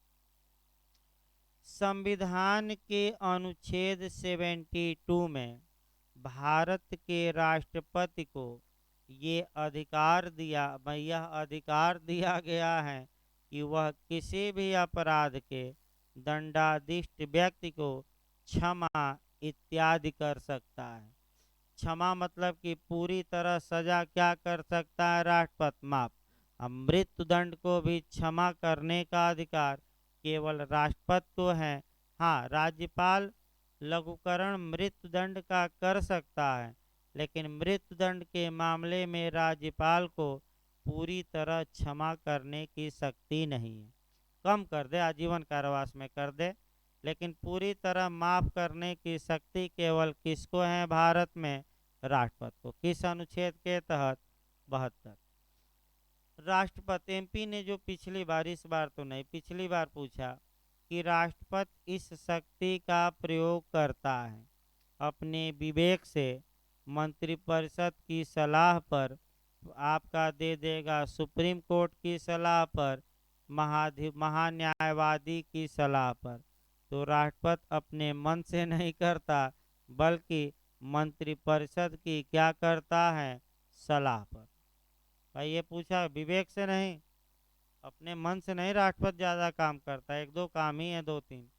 संविधान के अनुच्छेद 72 में भारत के राष्ट्रपति को ये अधिकार दिया, यह अधिकार दिया गया है कि वह किसी भी अपराध के दंडाधिष्ट व्यक्ति को क्षमा इत्यादि कर सकता है। क्षमा मतलब कि पूरी तरह सजा क्या कर सकता है? राष्ट्रपति माफ। अब मृत्युदंड को भी क्षमा करने का अधिकार केवल राष्ट्रपति को है। हाँ, राज्यपाल लघुकरण मृत्युदंड का कर सकता है, लेकिन मृत्युदंड के मामले में राज्यपाल को पूरी तरह क्षमा करने की शक्ति नहीं है। कम कर दे, आजीवन कारावास में कर दे, लेकिन पूरी तरह माफ करने की शक्ति केवल किसको है भारत में? राष्ट्रपति को। किस अनुच्छेद के तहत? 72। राष्ट्रपति एमपी ने जो पिछली बार, इस बार तो नहीं, पिछली बार पूछा कि राष्ट्रपति इस शक्ति का प्रयोग करता है अपने विवेक से, मंत्रिपरिषद की सलाह पर, आपका दे देगा सुप्रीम कोर्ट की सलाह पर, महान्यायवादी की सलाह पर। तो राष्ट्रपति अपने मन से नहीं करता बल्कि मंत्रिपरिषद की क्या करता है? सलाह पर। भाई ये पूछा विवेक से नहीं, अपने मन से नहीं राष्ट्रपति ज्यादा काम करता, एक दो काम ही है, दो तीन।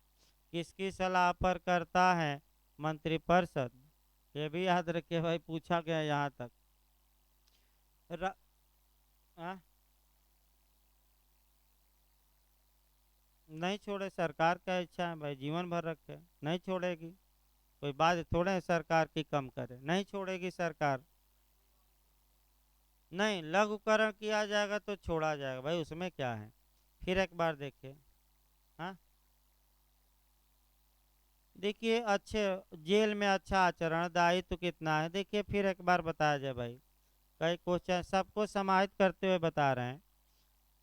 किसकी सलाह पर करता है? मंत्रिपरिषद। ये भी याद रखिए भाई, पूछा गया यहाँ तक। र, आ, नहीं छोड़े, सरकार का इच्छा है भाई, जीवन भर रखे, नहीं छोड़ेगी। कोई बात थोड़े है सरकार की कम करे, नहीं छोड़ेगी सरकार। नहीं, लघुकरण किया जाएगा तो छोड़ा जाएगा भाई, उसमें क्या है। फिर एक बार देखिए। हाँ, देखिए अच्छे, जेल में अच्छा आचरण दायित्व कितना है, देखिए फिर एक बार बताया जाए भाई। कई क्वेश्चन सबको समाहित करते हुए बता रहे हैं।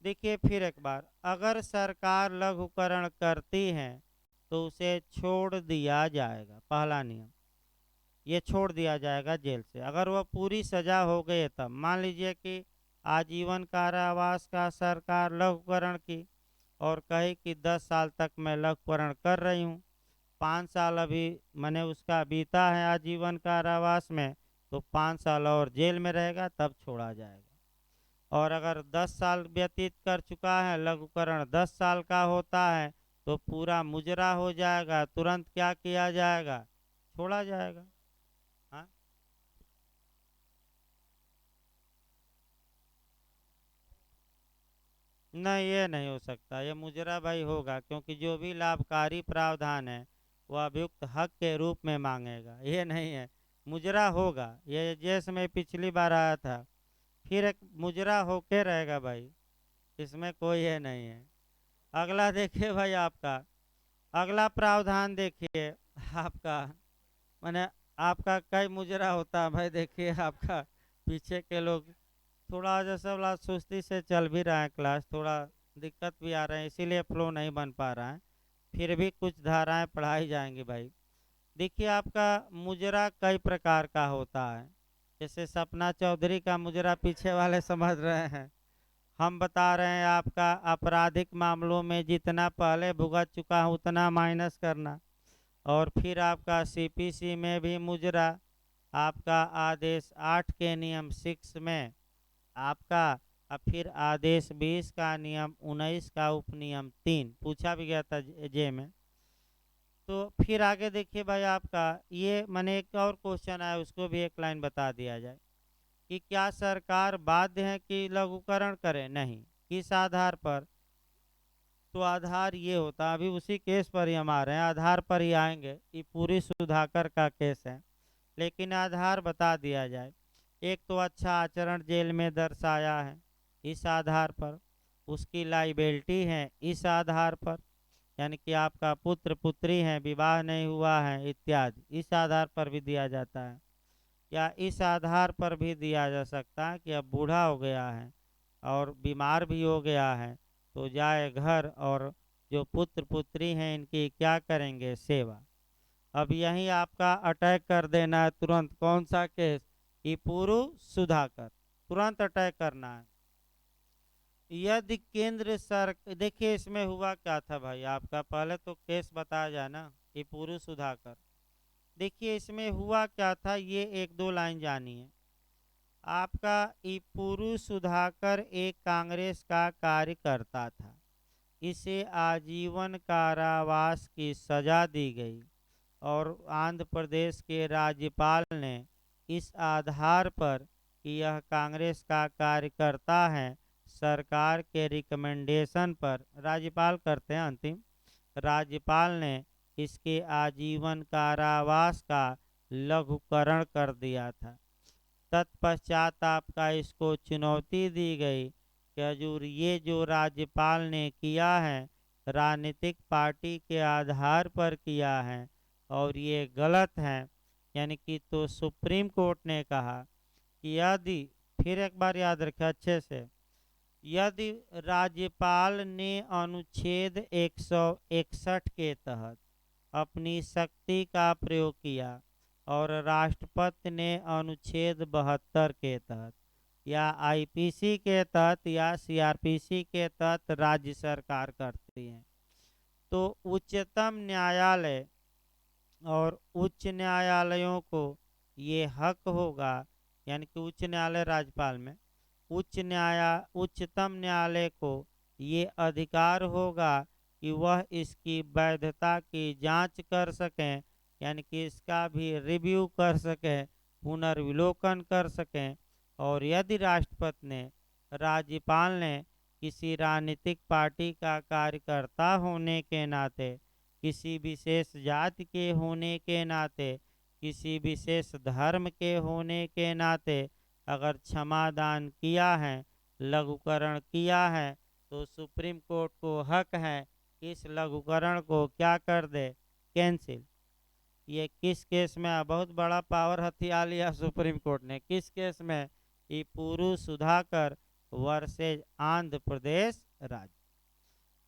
देखिए फिर एक बार, अगर सरकार लघुकरण करती है तो उसे छोड़ दिया जाएगा, पहला नियम। ये छोड़ दिया जाएगा जेल से, अगर वह पूरी सजा हो गई तब। मान लीजिए कि आजीवन कारावास का सरकार लघुकरण की और कही कि 10 साल तक मैं लघुकरण कर रही हूँ, 5 साल अभी मैंने उसका बीता है आजीवन कारावास में, तो 5 साल और जेल में रहेगा, तब छोड़ा जाएगा। और अगर 10 साल व्यतीत कर चुका है, लघुकरण 10 साल का होता है, तो पूरा मुजरा हो जाएगा, तुरंत क्या किया जाएगा, छोड़ा जाएगा। हाँ, नहीं ये नहीं हो सकता, ये मुजरा भाई होगा, क्योंकि जो भी लाभकारी प्रावधान है वह अभियुक्त हक के रूप में मांगेगा, ये नहीं है। मुजरा होगा, ये जैसे मैं पिछली बार आया था, फिर एक मुजरा होके रहेगा भाई, इसमें कोई ये नहीं है। अगला देखिए भाई आपका, अगला प्रावधान देखिए आपका, मैंने आपका कई मुजरा होता है भाई, देखिए आपका पीछे के लोग थोड़ा जैसे वाला सुस्ती से चल भी रहा है क्लास, थोड़ा दिक्कत भी आ रहे हैं, इसीलिए फ्लो नहीं बन पा रहा है। फिर भी कुछ धाराएं पढ़ाई जाएंगी भाई। देखिए आपका मुजरा कई प्रकार का होता है, जैसे सपना चौधरी का मुजरा पीछे वाले समझ रहे हैं, हम बता रहे हैं आपका आपराधिक मामलों में जितना पहले भुगत चुका हूँ उतना माइनस करना। और फिर आपका सीपीसी में भी मुजरा, आपका आदेश 8 के नियम 6 में आपका, अब फिर आदेश 20 का नियम 19 का उपनियम 3 पूछा भी गया था जे में। तो फिर आगे देखिए भाई आपका, ये मैंने एक और क्वेश्चन आया, उसको भी एक लाइन बता दिया जाए कि क्या सरकार बाध्य है कि लघुकरण करे, नहीं। किस आधार पर, तो आधार ये होता, अभी उसी केस पर ही हम आ रहे हैं, आधार पर ही आएंगे, ये पूरी सुधाकर का केस है, लेकिन आधार बता दिया जाए। एक तो अच्छा आचरण जेल में दर्शाया है, इस आधार पर। उसकी लाइबिलिटी है, इस आधार पर, यानी कि आपका पुत्र पुत्री है, विवाह नहीं हुआ है इत्यादि, इस आधार पर भी दिया जाता है। या इस आधार पर भी दिया जा सकता है कि अब बूढ़ा हो गया है और बीमार भी हो गया है, तो जाए घर और जो पुत्र पुत्री हैं इनकी क्या करेंगे, सेवा। अब यही आपका अटैक कर देना है तुरंत, कौन सा केस, ये पूर्व सुधाकर, तुरंत अटैक करना है। यदि केंद्र सर, देखिए इसमें हुआ क्या था भाई आपका, पहले तो केस बताया जाए ना, ये पूर्व सुधाकर। देखिए इसमें हुआ क्या था, ये एक दो लाइन जानिए। आपका ये पूर्व सुधाकर एक कांग्रेस का कार्यकर्ता था, इसे आजीवन कारावास की सजा दी गई, और आंध्र प्रदेश के राज्यपाल ने इस आधार पर कि यह कांग्रेस का कार्यकर्ता है, सरकार के रिकमेंडेशन पर, राज्यपाल करते हैं अंतिम, राज्यपाल ने इसके आजीवन कारावास का लघुकरण कर दिया था। तत्पश्चात आपका इसको चुनौती दी गई कि हजूर ये जो राज्यपाल ने किया है राजनीतिक पार्टी के आधार पर किया है और ये गलत है, यानी कि तो सुप्रीम कोर्ट ने कहा कि यदि, फिर एक बार याद रखें अच्छे से, यदि राज्यपाल ने अनुच्छेद 161 के तहत अपनी शक्ति का प्रयोग किया और राष्ट्रपति ने अनुच्छेद 72 के तहत या आईपीसी के तहत या सीआरपीसी के तहत राज्य सरकार करती है, तो उच्चतम न्यायालय और उच्च न्यायालयों को ये हक होगा, यानी कि उच्च न्यायालय राज्यपाल में, उच्चतम न्यायालय को ये अधिकार होगा कि वह इसकी वैधता की जांच कर सकें, यानी कि इसका भी रिव्यू कर सकें, पुनर्विलोकन कर सकें। और यदि राष्ट्र राष्ट्रपति ने, राज्यपाल ने किसी राजनीतिक पार्टी का कार्यकर्ता होने के नाते, किसी विशेष जाति के होने के नाते, किसी विशेष धर्म के होने के नाते अगर क्षमादान किया है, लघुकरण किया है, तो सुप्रीम कोर्ट को हक है कि इस लघुकरण को क्या कर दे, कैंसिल। ये किस केस में? बहुत बड़ा पावर हथिया लिया सुप्रीम कोर्ट ने। किस केस में? ये पुरु सुधाकर वर्सेज आंध्र प्रदेश राज्य।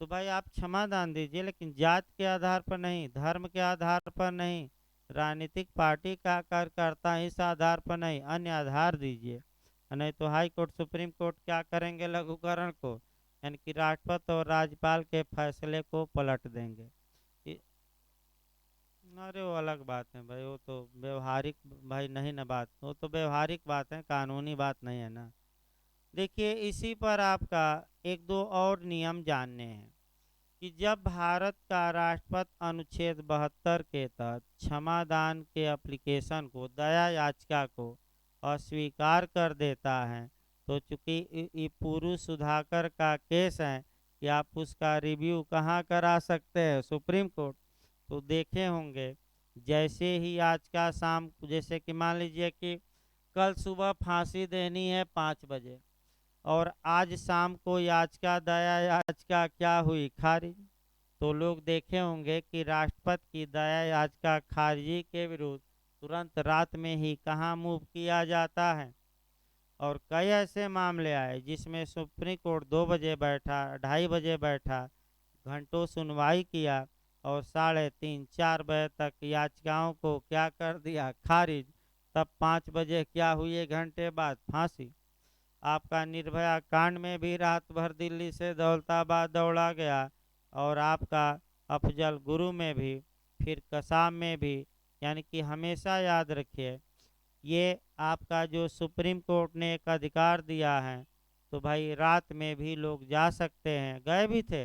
तो भाई आप क्षमादान दीजिए, लेकिन जात के आधार पर नहीं, धर्म के आधार पर नहीं, राजनीतिक पार्टी का कार्यकर्ता इस आधार पर नहीं, अन्य आधार दीजिए। नहीं तो हाई कोर्ट, सुप्रीम कोर्ट क्या करेंगे? लघुकरण को, यानी कि राष्ट्रपति और राज्यपाल के फैसले को पलट देंगे। अरे वो अलग बात है भाई, वो तो व्यवहारिक भाई नहीं ना बात, वो तो व्यवहारिक बात है, कानूनी बात नहीं है ना। देखिए इसी पर आपका एक दो और नियम जानने हैं कि जब भारत का राष्ट्रपति अनुच्छेद 72 के तहत क्षमादान के एप्लीकेशन को, दया याचिका को अस्वीकार कर देता है, तो चूंकि ये पुरु सुधाकर का केस है कि आप उसका रिव्यू कहाँ करा सकते हैं? Supreme court. तो देखे होंगे जैसे ही आज का शाम, जैसे कि मान लीजिए कि कल सुबह फांसी देनी है 5 बजे, और आज शाम को याचिका, दया याचिका क्या हुई? खारिज। तो लोग देखे होंगे कि राष्ट्रपति की दया याचिका खारिजी के विरुद्ध तुरंत रात में ही कहाँ मूव किया जाता है। और कई ऐसे मामले आए जिसमें सुप्रीम कोर्ट 2 बजे बैठा, 2:30 बजे बैठा, घंटों सुनवाई किया और 3:30-4 बजे तक याचिकाओं को क्या कर दिया? खारिज। तब 5 बजे क्या हुई? 1 घंटे बाद फांसी। आपका निर्भया कांड में भी रात भर दिल्ली से दौलताबाद दौड़ा गया, और आपका अफजल गुरु में भी, फिर कसाब में भी। यानी कि हमेशा याद रखिए, ये आपका जो सुप्रीम कोर्ट ने एक अधिकार दिया है, तो भाई रात में भी लोग जा सकते हैं, गए भी थे।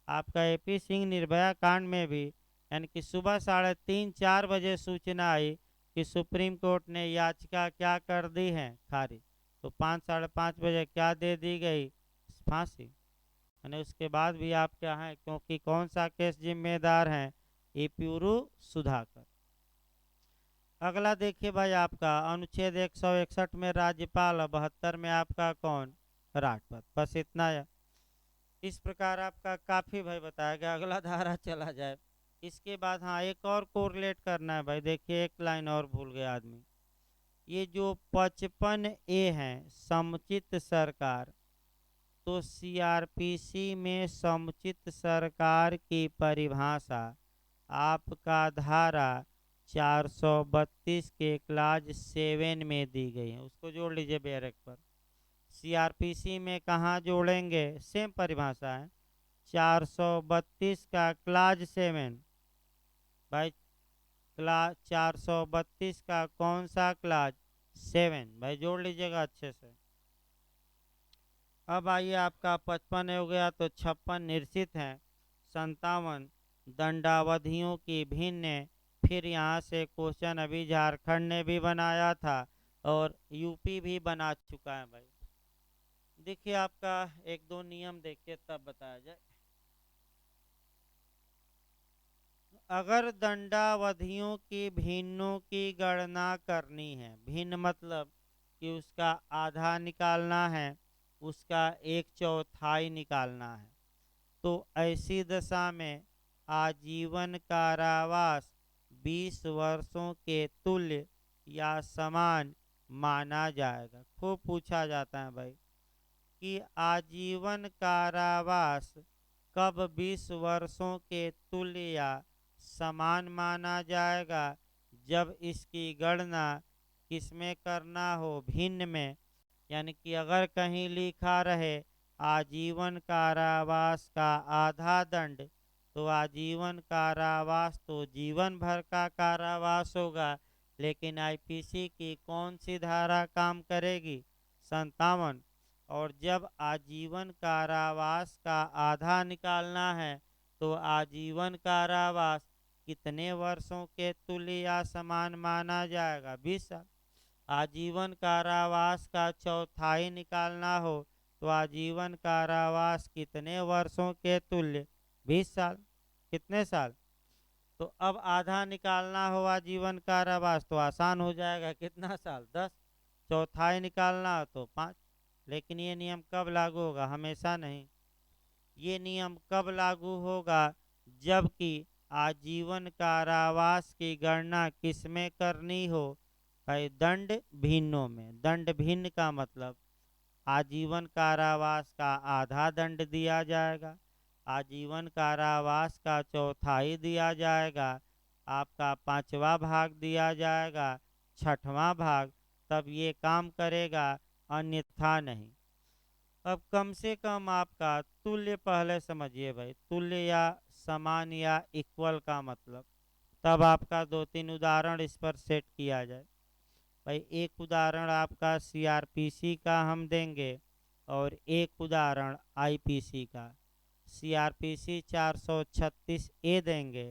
आपका एपी सिंह निर्भया कांड में भी, यानी कि सुबह 3:30-4 बजे सूचना आई कि सुप्रीम कोर्ट ने याचिका क्या कर दी है? खारिज। तो 5-5:30 बजे क्या दे दी गई? फांसी। यानी उसके बाद भी आप क्या हैं, क्योंकि कौन सा केस जिम्मेदार हैं? ये पुरु सुधाकर। अगला देखिए भाई, आपका अनुच्छेद 161 में राज्यपाल, 72 में आपका कौन? राष्ट्रपति। बस इतना है। इस प्रकार आपका काफी भाई बताया गया। अगला धारा चला जाए। इसके बाद हाँ एक और कोरिलेट करना है भाई। देखिए एक लाइन और भूल गया आदमी, ये जो 55A है समुचित सरकार, तो सीआरपीसी में समुचित सरकार की परिभाषा आपका धारा 432 के क्लाज 7 में दी गई है। उसको जोड़ लीजिए बैरक पर। सीआरपीसी में कहाँ जोड़ेंगे? सेम परिभाषा है, 432 का क्लाज 7 भाई। क्लाज 432 का कौन सा क्लाज? 7 भाई, जोड़ लीजिएगा अच्छे से। अब आइए, आपका 55 हो गया, तो 56 निश्चित है, 57 दंडावधियों की भिन्न। फिर यहाँ से क्वेश्चन अभी झारखंड ने भी बनाया था और यूपी भी बना चुका है भाई। देखिए आपका एक दो नियम देखिए तब बताया जाए। अगर दंडावधियों की भिन्नों की गणना करनी है, भिन्न मतलब कि उसका आधा निकालना है, उसका 1/4 निकालना है, तो ऐसी दशा में आजीवन कारावास 20 वर्षों के तुल्य या समान माना जाएगा। खूब पूछा जाता है भाई कि आजीवन कारावास कब 20 वर्षों के तुल्य या समान माना जाएगा? जब इसकी गणना किसमें करना हो? भिन्न में। यानी कि अगर कहीं लिखा रहे आजीवन कारावास का आधा दंड, तो आजीवन कारावास तो जीवन भर का कारावास होगा। लेकिन आईपीसी की कौन सी धारा काम करेगी? 57। और जब आजीवन कारावास का आधा निकालना है, तो आजीवन कारावास कितने वर्षों के तुल्य या समान माना जाएगा? 20 साल। आजीवन कारावास का चौथाई निकालना हो तो आजीवन कारावास कितने वर्षों के तुल्य? 20 साल। कितने साल? तो अब आधा निकालना हो आजीवन कारावास तो आसान हो जाएगा, कितना साल? 10। चौथाई निकालना हो तो 5। लेकिन ये नियम कब लागू होगा? हमेशा नहीं। ये नियम कब लागू होगा? जबकि आजीवन कारावास की गणना किसमें करनी हो? भाई दंड भिन्नों में। दंड भिन्न का मतलब आजीवन कारावास का आधा दंड दिया जाएगा, आजीवन कारावास का चौथाई दिया जाएगा, आपका 5वां भाग दिया जाएगा, 6वां भाग, तब ये काम करेगा, अन्यथा नहीं। अब कम से कम आपका तुल्य पहले समझिए भाई, तुल्य या समान या इक्वल का मतलब, तब आपका 2-3 उदाहरण इस पर सेट किया जाए। भाई एक उदाहरण आपका सीआरपीसी का हम देंगे और एक उदाहरण आईपीसी का। सीआरपीसी 436 ए देंगे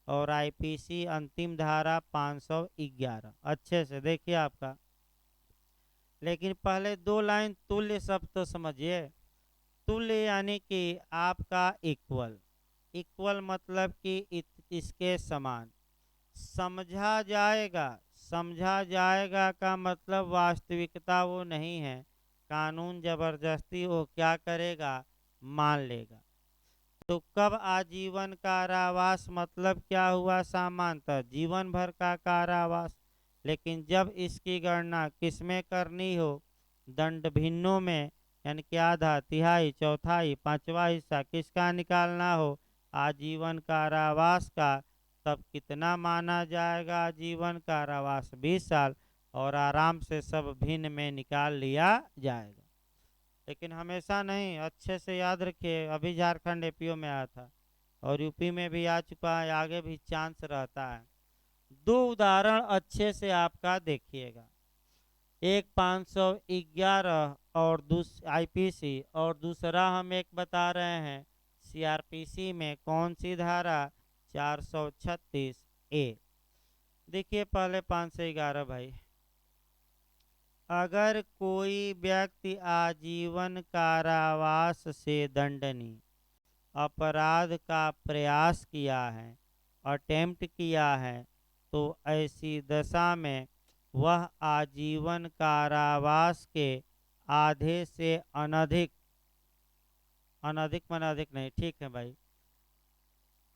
और आईपीसी अंतिम धारा 511। अच्छे से देखिए आपका। लेकिन पहले 2 लाइन तुल्य शब्द तो समझिए। तुल्य यानी कि आपका इक्वल। इक्वल मतलब कि इसके समान। समझा जाएगा। समझा जाएगा का मतलब वास्तविकता वो नहीं है, कानून जबरदस्ती वो क्या करेगा? मान लेगा। तो कब आजीवन कारावास मतलब क्या हुआ? सामान्यतः जीवन भर का कारावास। लेकिन जब इसकी गणना किसमें करनी हो? दंड भिन्नों में, यानी कि आधा, तिहाई, चौथाई, 5वां हिस्सा किसका निकालना हो? आजीवन कारावास का। तब कितना माना जाएगा आजीवन कारावास? 20 साल। और आराम से सब भिन्न में निकाल लिया जाएगा। लेकिन हमेशा नहीं, अच्छे से याद रखिए। अभी झारखंड एपीओ में आया था और यूपी में भी आ चुका है, आगे भी चांस रहता है। 2 उदाहरण अच्छे से आपका देखिएगा। एक 511 और आईपीसी, और दूसरा हम एक बता रहे हैं सीआरपीसी में कौन सी धारा? 436 ए। देखिए पहले 511 भाई। अगर कोई व्यक्ति आजीवन कारावास से दंडनीय अपराध का प्रयास किया है, अटेम्प्ट किया है, तो ऐसी दशा में वह आजीवन कारावास के आधे से अनधिक, अनधिक मन अधिक नहीं, ठीक है भाई,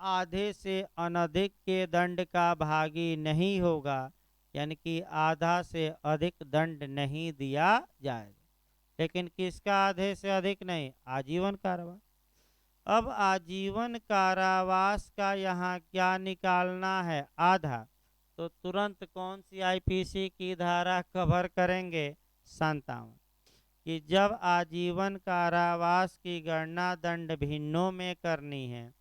आधे से अनधिक के दंड का भागी नहीं होगा। यानी कि आधा से अधिक दंड नहीं दिया जाएगा। लेकिन किसका आधे से अधिक नहीं? आजीवन कारावास। अब आजीवन कारावास का यहाँ क्या निकालना है? आधा। तो तुरंत कौन सी आईपीसी की धारा कवर करेंगे? 57। कि जब आजीवन कारावास की गणना दंड भिन्नों में करनी है,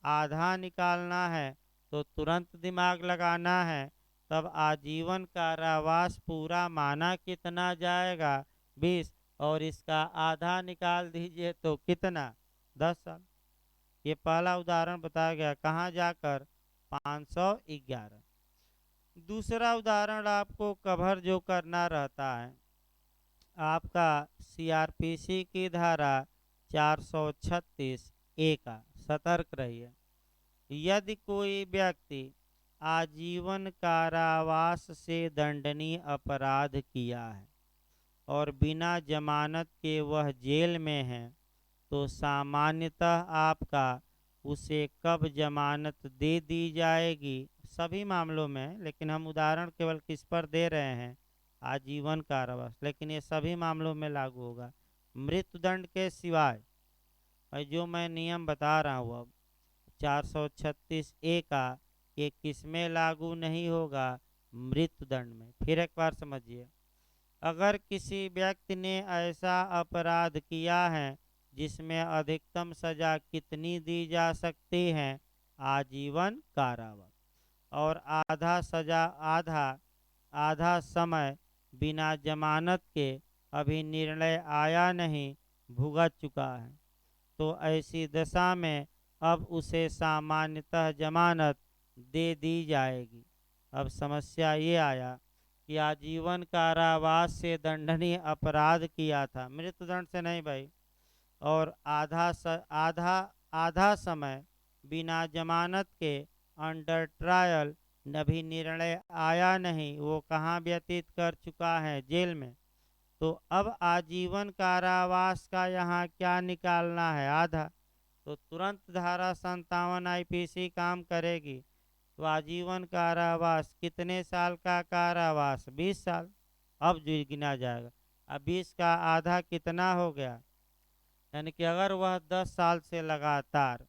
आधा निकालना है, तो तुरंत दिमाग लगाना है। तब आजीवन कारावास पूरा माना कितना जाएगा? 20। और इसका आधा निकाल दीजिए तो कितना? 10 साल। ये पहला उदाहरण बताया गया, कहाँ जाकर? 511। दूसरा उदाहरण आपको कवर जो करना रहता है, आपका सीआरपीसी की धारा 436 ए का। सतर्क रहिए। यदि कोई व्यक्ति आजीवन कारावास से दंडनीय अपराध किया है और बिना जमानत के वह जेल में है, तो सामान्यतः आपका उसे कब जमानत दे दी जाएगी? सभी मामलों में, लेकिन हम उदाहरण केवल किस पर दे रहे हैं? आजीवन कारावास। लेकिन ये सभी मामलों में लागू होगा, मृत्युदंड के सिवाय। और जो मैं नियम बता रहा हूँ अब 436 ए का, ये किस में लागू नहीं होगा? मृत्युदंड में। फिर एक बार समझिए। अगर किसी व्यक्ति ने ऐसा अपराध किया है जिसमें अधिकतम सजा कितनी दी जा सकती है? आजीवन कारावास। और आधा सजा, आधा आधा समय बिना जमानत के, अभी निर्णय आया नहीं, भुगत चुका है, तो ऐसी दशा में अब उसे सामान्यतः जमानत दे दी जाएगी। अब समस्या ये आया कि आजीवन कारावास से दंडनीय अपराध किया था, मृत्युदंड से नहीं भाई, और आधा आधा समय बिना जमानत के अंडर ट्रायल, अभी निर्णय आया नहीं, वो कहाँ व्यतीत कर चुका है, जेल में। तो अब आजीवन कारावास का यहाँ क्या निकालना है, आधा। तो तुरंत धारा 57 आईपीसी काम करेगी। तो आजीवन कारावास कितने साल का कारावास, 20 साल। अब जो गिना जाएगा, अब 20 का आधा कितना हो गया, यानी कि अगर वह 10 साल से लगातार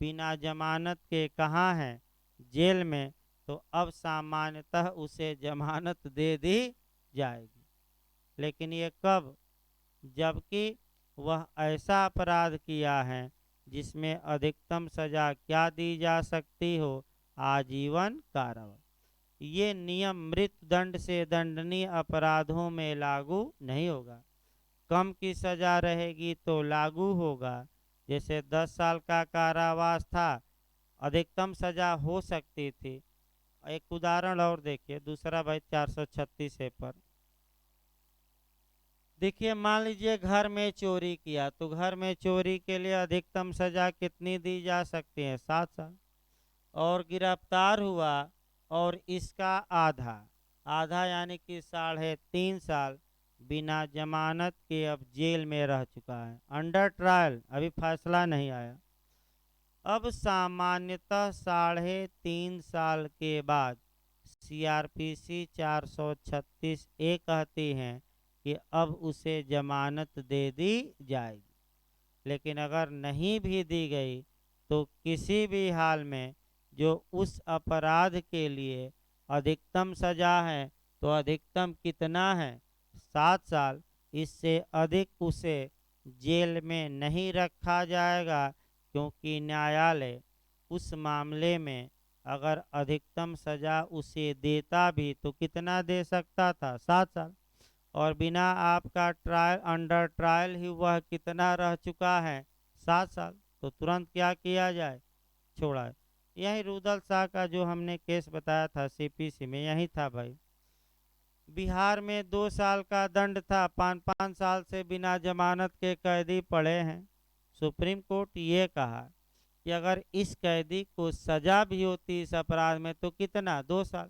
बिना जमानत के कहाँ है, जेल में, तो अब सामान्यतः उसे जमानत दे दी जाएगी। लेकिन ये कब, जबकि वह ऐसा अपराध किया है जिसमें अधिकतम सजा क्या दी जा सकती हो, आजीवन कारावास। ये नियम मृत्युदंड से दंडनीय अपराधों में लागू नहीं होगा। कम की सजा रहेगी तो लागू होगा। जैसे 10 साल का कारावास था, अधिकतम सजा हो सकती थी। एक उदाहरण और देखिए, दूसरा भाई 436 है पर देखिए, मान लीजिए घर में चोरी किया, तो घर में चोरी के लिए अधिकतम सजा कितनी दी जा सकती है, 7 साल। और गिरफ्तार हुआ और इसका आधा, आधा यानी कि 3.5 साल बिना जमानत के अब जेल में रह चुका है, अंडर ट्रायल, अभी फैसला नहीं आया। अब सामान्यतः 3.5 साल के बाद सीआरपीसी 436 ए कहती हैं कि अब उसे जमानत दे दी जाएगी। लेकिन अगर नहीं भी दी गई तो किसी भी हाल में जो उस अपराध के लिए अधिकतम सजा है, तो अधिकतम कितना है, 7 साल। इससे अधिक उसे जेल में नहीं रखा जाएगा, क्योंकि न्यायालय उस मामले में अगर अधिकतम सजा उसे देता भी तो कितना दे सकता था, 7 साल। और बिना आपका ट्रायल, अंडर ट्रायल ही वह कितना रह चुका है, 7 साल। तो तुरंत क्या किया जाए, छोड़ा। यही रुदल शाह का जो हमने केस बताया था सीपीसी में, यही था भाई। बिहार में 2 साल का दंड था, 5-5 साल से बिना जमानत के कैदी पड़े हैं। सुप्रीम कोर्ट ये कहा कि अगर इस कैदी को सजा भी होती इस अपराध में तो कितना, 2 साल।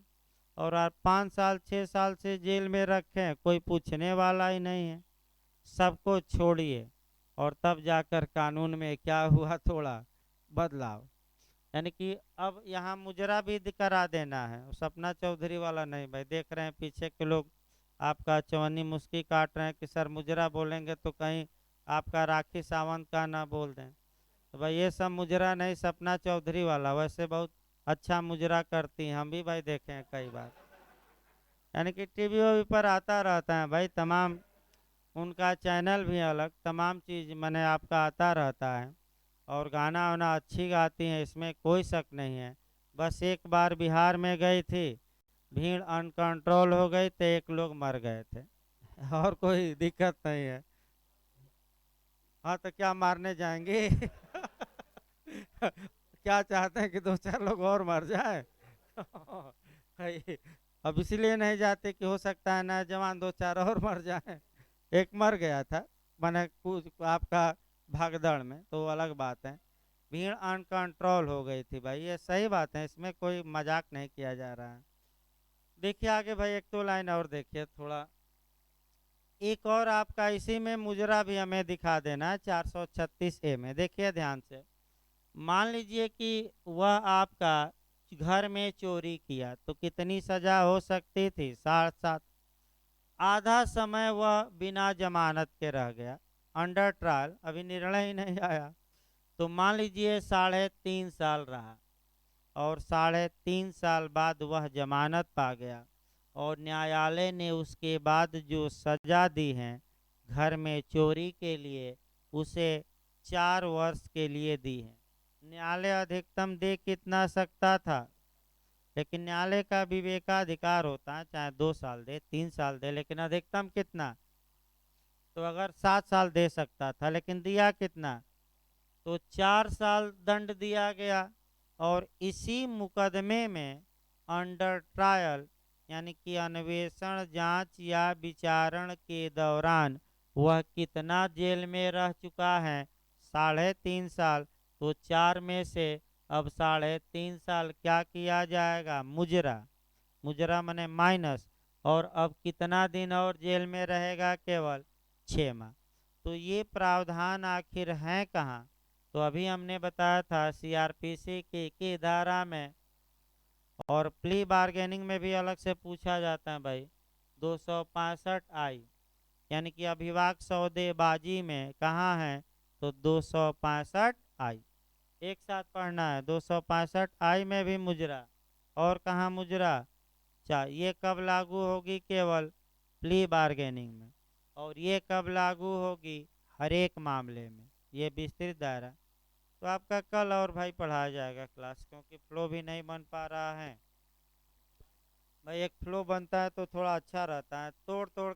और आप 5 साल 6 साल से जेल में रखें, कोई पूछने वाला ही नहीं है, सबको छोड़िए। और तब जाकर कानून में क्या हुआ, थोड़ा बदलाव, यानी कि अब यहाँ मुजरा भी करा देना है, सपना चौधरी वाला नहीं भाई। देख रहे हैं पीछे के लोग आपका चवन्नी मुस्की काट रहे हैं कि सर मुजरा बोलेंगे तो कहीं आपका राखी सावंत का ना बोल दें। तो भाई ये सब मुजरा नहीं, सपना चौधरी वाला, वैसे बहुत अच्छा मुजरा करती हैं, हम भी भाई देखे हैं कई बार, यानी कि टीवी वीवी पर आता रहता है भाई, तमाम उनका चैनल भी अलग, तमाम चीज़ मैंने आपका आता रहता है। और गाना वाना अच्छी गाती हैं, इसमें कोई शक नहीं है। बस एक बार बिहार में गई थी, भीड़ अनकंट्रोल हो गई तो एक लोग मर गए थे और कोई दिक्कत नहीं है। हाँ तो क्या मारने जाएंगे क्या चाहते हैं कि 2-4 लोग और मर जाए अब इसीलिए नहीं जाते कि हो सकता है ना जवान 2-4 और मर जाए। एक मर गया था, मैंने कुछ आपका भागदड़ में, तो वो अलग बात है। भीड़ अनकंट्रोल हो गई थी भाई, ये सही बात है, इसमें कोई मजाक नहीं किया जा रहा है। देखिए आगे भाई, एक 2 लाइन और देखिए थोड़ा, एक और आपका इसी में मुजरा भी हमें दिखा देना है 436 ए में, देखिए ध्यान से। मान लीजिए कि वह आपका घर में चोरी किया तो कितनी सजा हो सकती थी, 7 साल। आधा समय वह बिना जमानत के रह गया, अंडर ट्रायल, अभी निर्णय ही नहीं आया, तो मान लीजिए 3.5 साल रहा। और 3.5 साल बाद वह जमानत पा गया, और न्यायालय ने उसके बाद जो सजा दी है घर में चोरी के लिए, उसे 4 वर्ष के लिए दी है। न्यायालय अधिकतम दे कितना सकता था, लेकिन न्यायालय का विवेकाधिकार होता है, चाहे 2 साल दे 3 साल दे, लेकिन अधिकतम कितना। तो अगर 7 साल दे सकता था, लेकिन दिया कितना, तो 4 साल दंड दिया गया। और इसी मुकदमे में अंडर ट्रायल यानी कि अन्वेषण, जांच या विचारण के दौरान वह कितना जेल में रह चुका है? 3.5 साल। तो 4 में से अब 3.5 साल क्या किया जाएगा? मुजरा। मुजरा मने माइनस। और अब कितना दिन और जेल में रहेगा? केवल 6 माह। तो ये प्रावधान आखिर हैं कहाँ? तो अभी हमने बताया था सीआरपीसी की धारा में, और प्ली बार्गेनिंग में भी अलग से पूछा जाता है भाई, 265 आई। यानी कि अभिभाषक सौदेबाजी में कहाँ है? तो 265 आई। एक साथ पढ़ना है। 265 आई में भी मुजरा, और कहाँ मुजरा? ये कब लागू होगी? केवल प्ली बार्गेनिंग में। और ये कब लागू होगी? हर एक मामले में। ये विस्तृत दायरा। तो आपका कल और भाई पढ़ाया जाएगा क्लास, क्योंकि फ्लो भी नहीं बन पा रहा है भाई। एक फ्लो बनता है तो थोड़ा अच्छा रहता है, तोड़ तोड़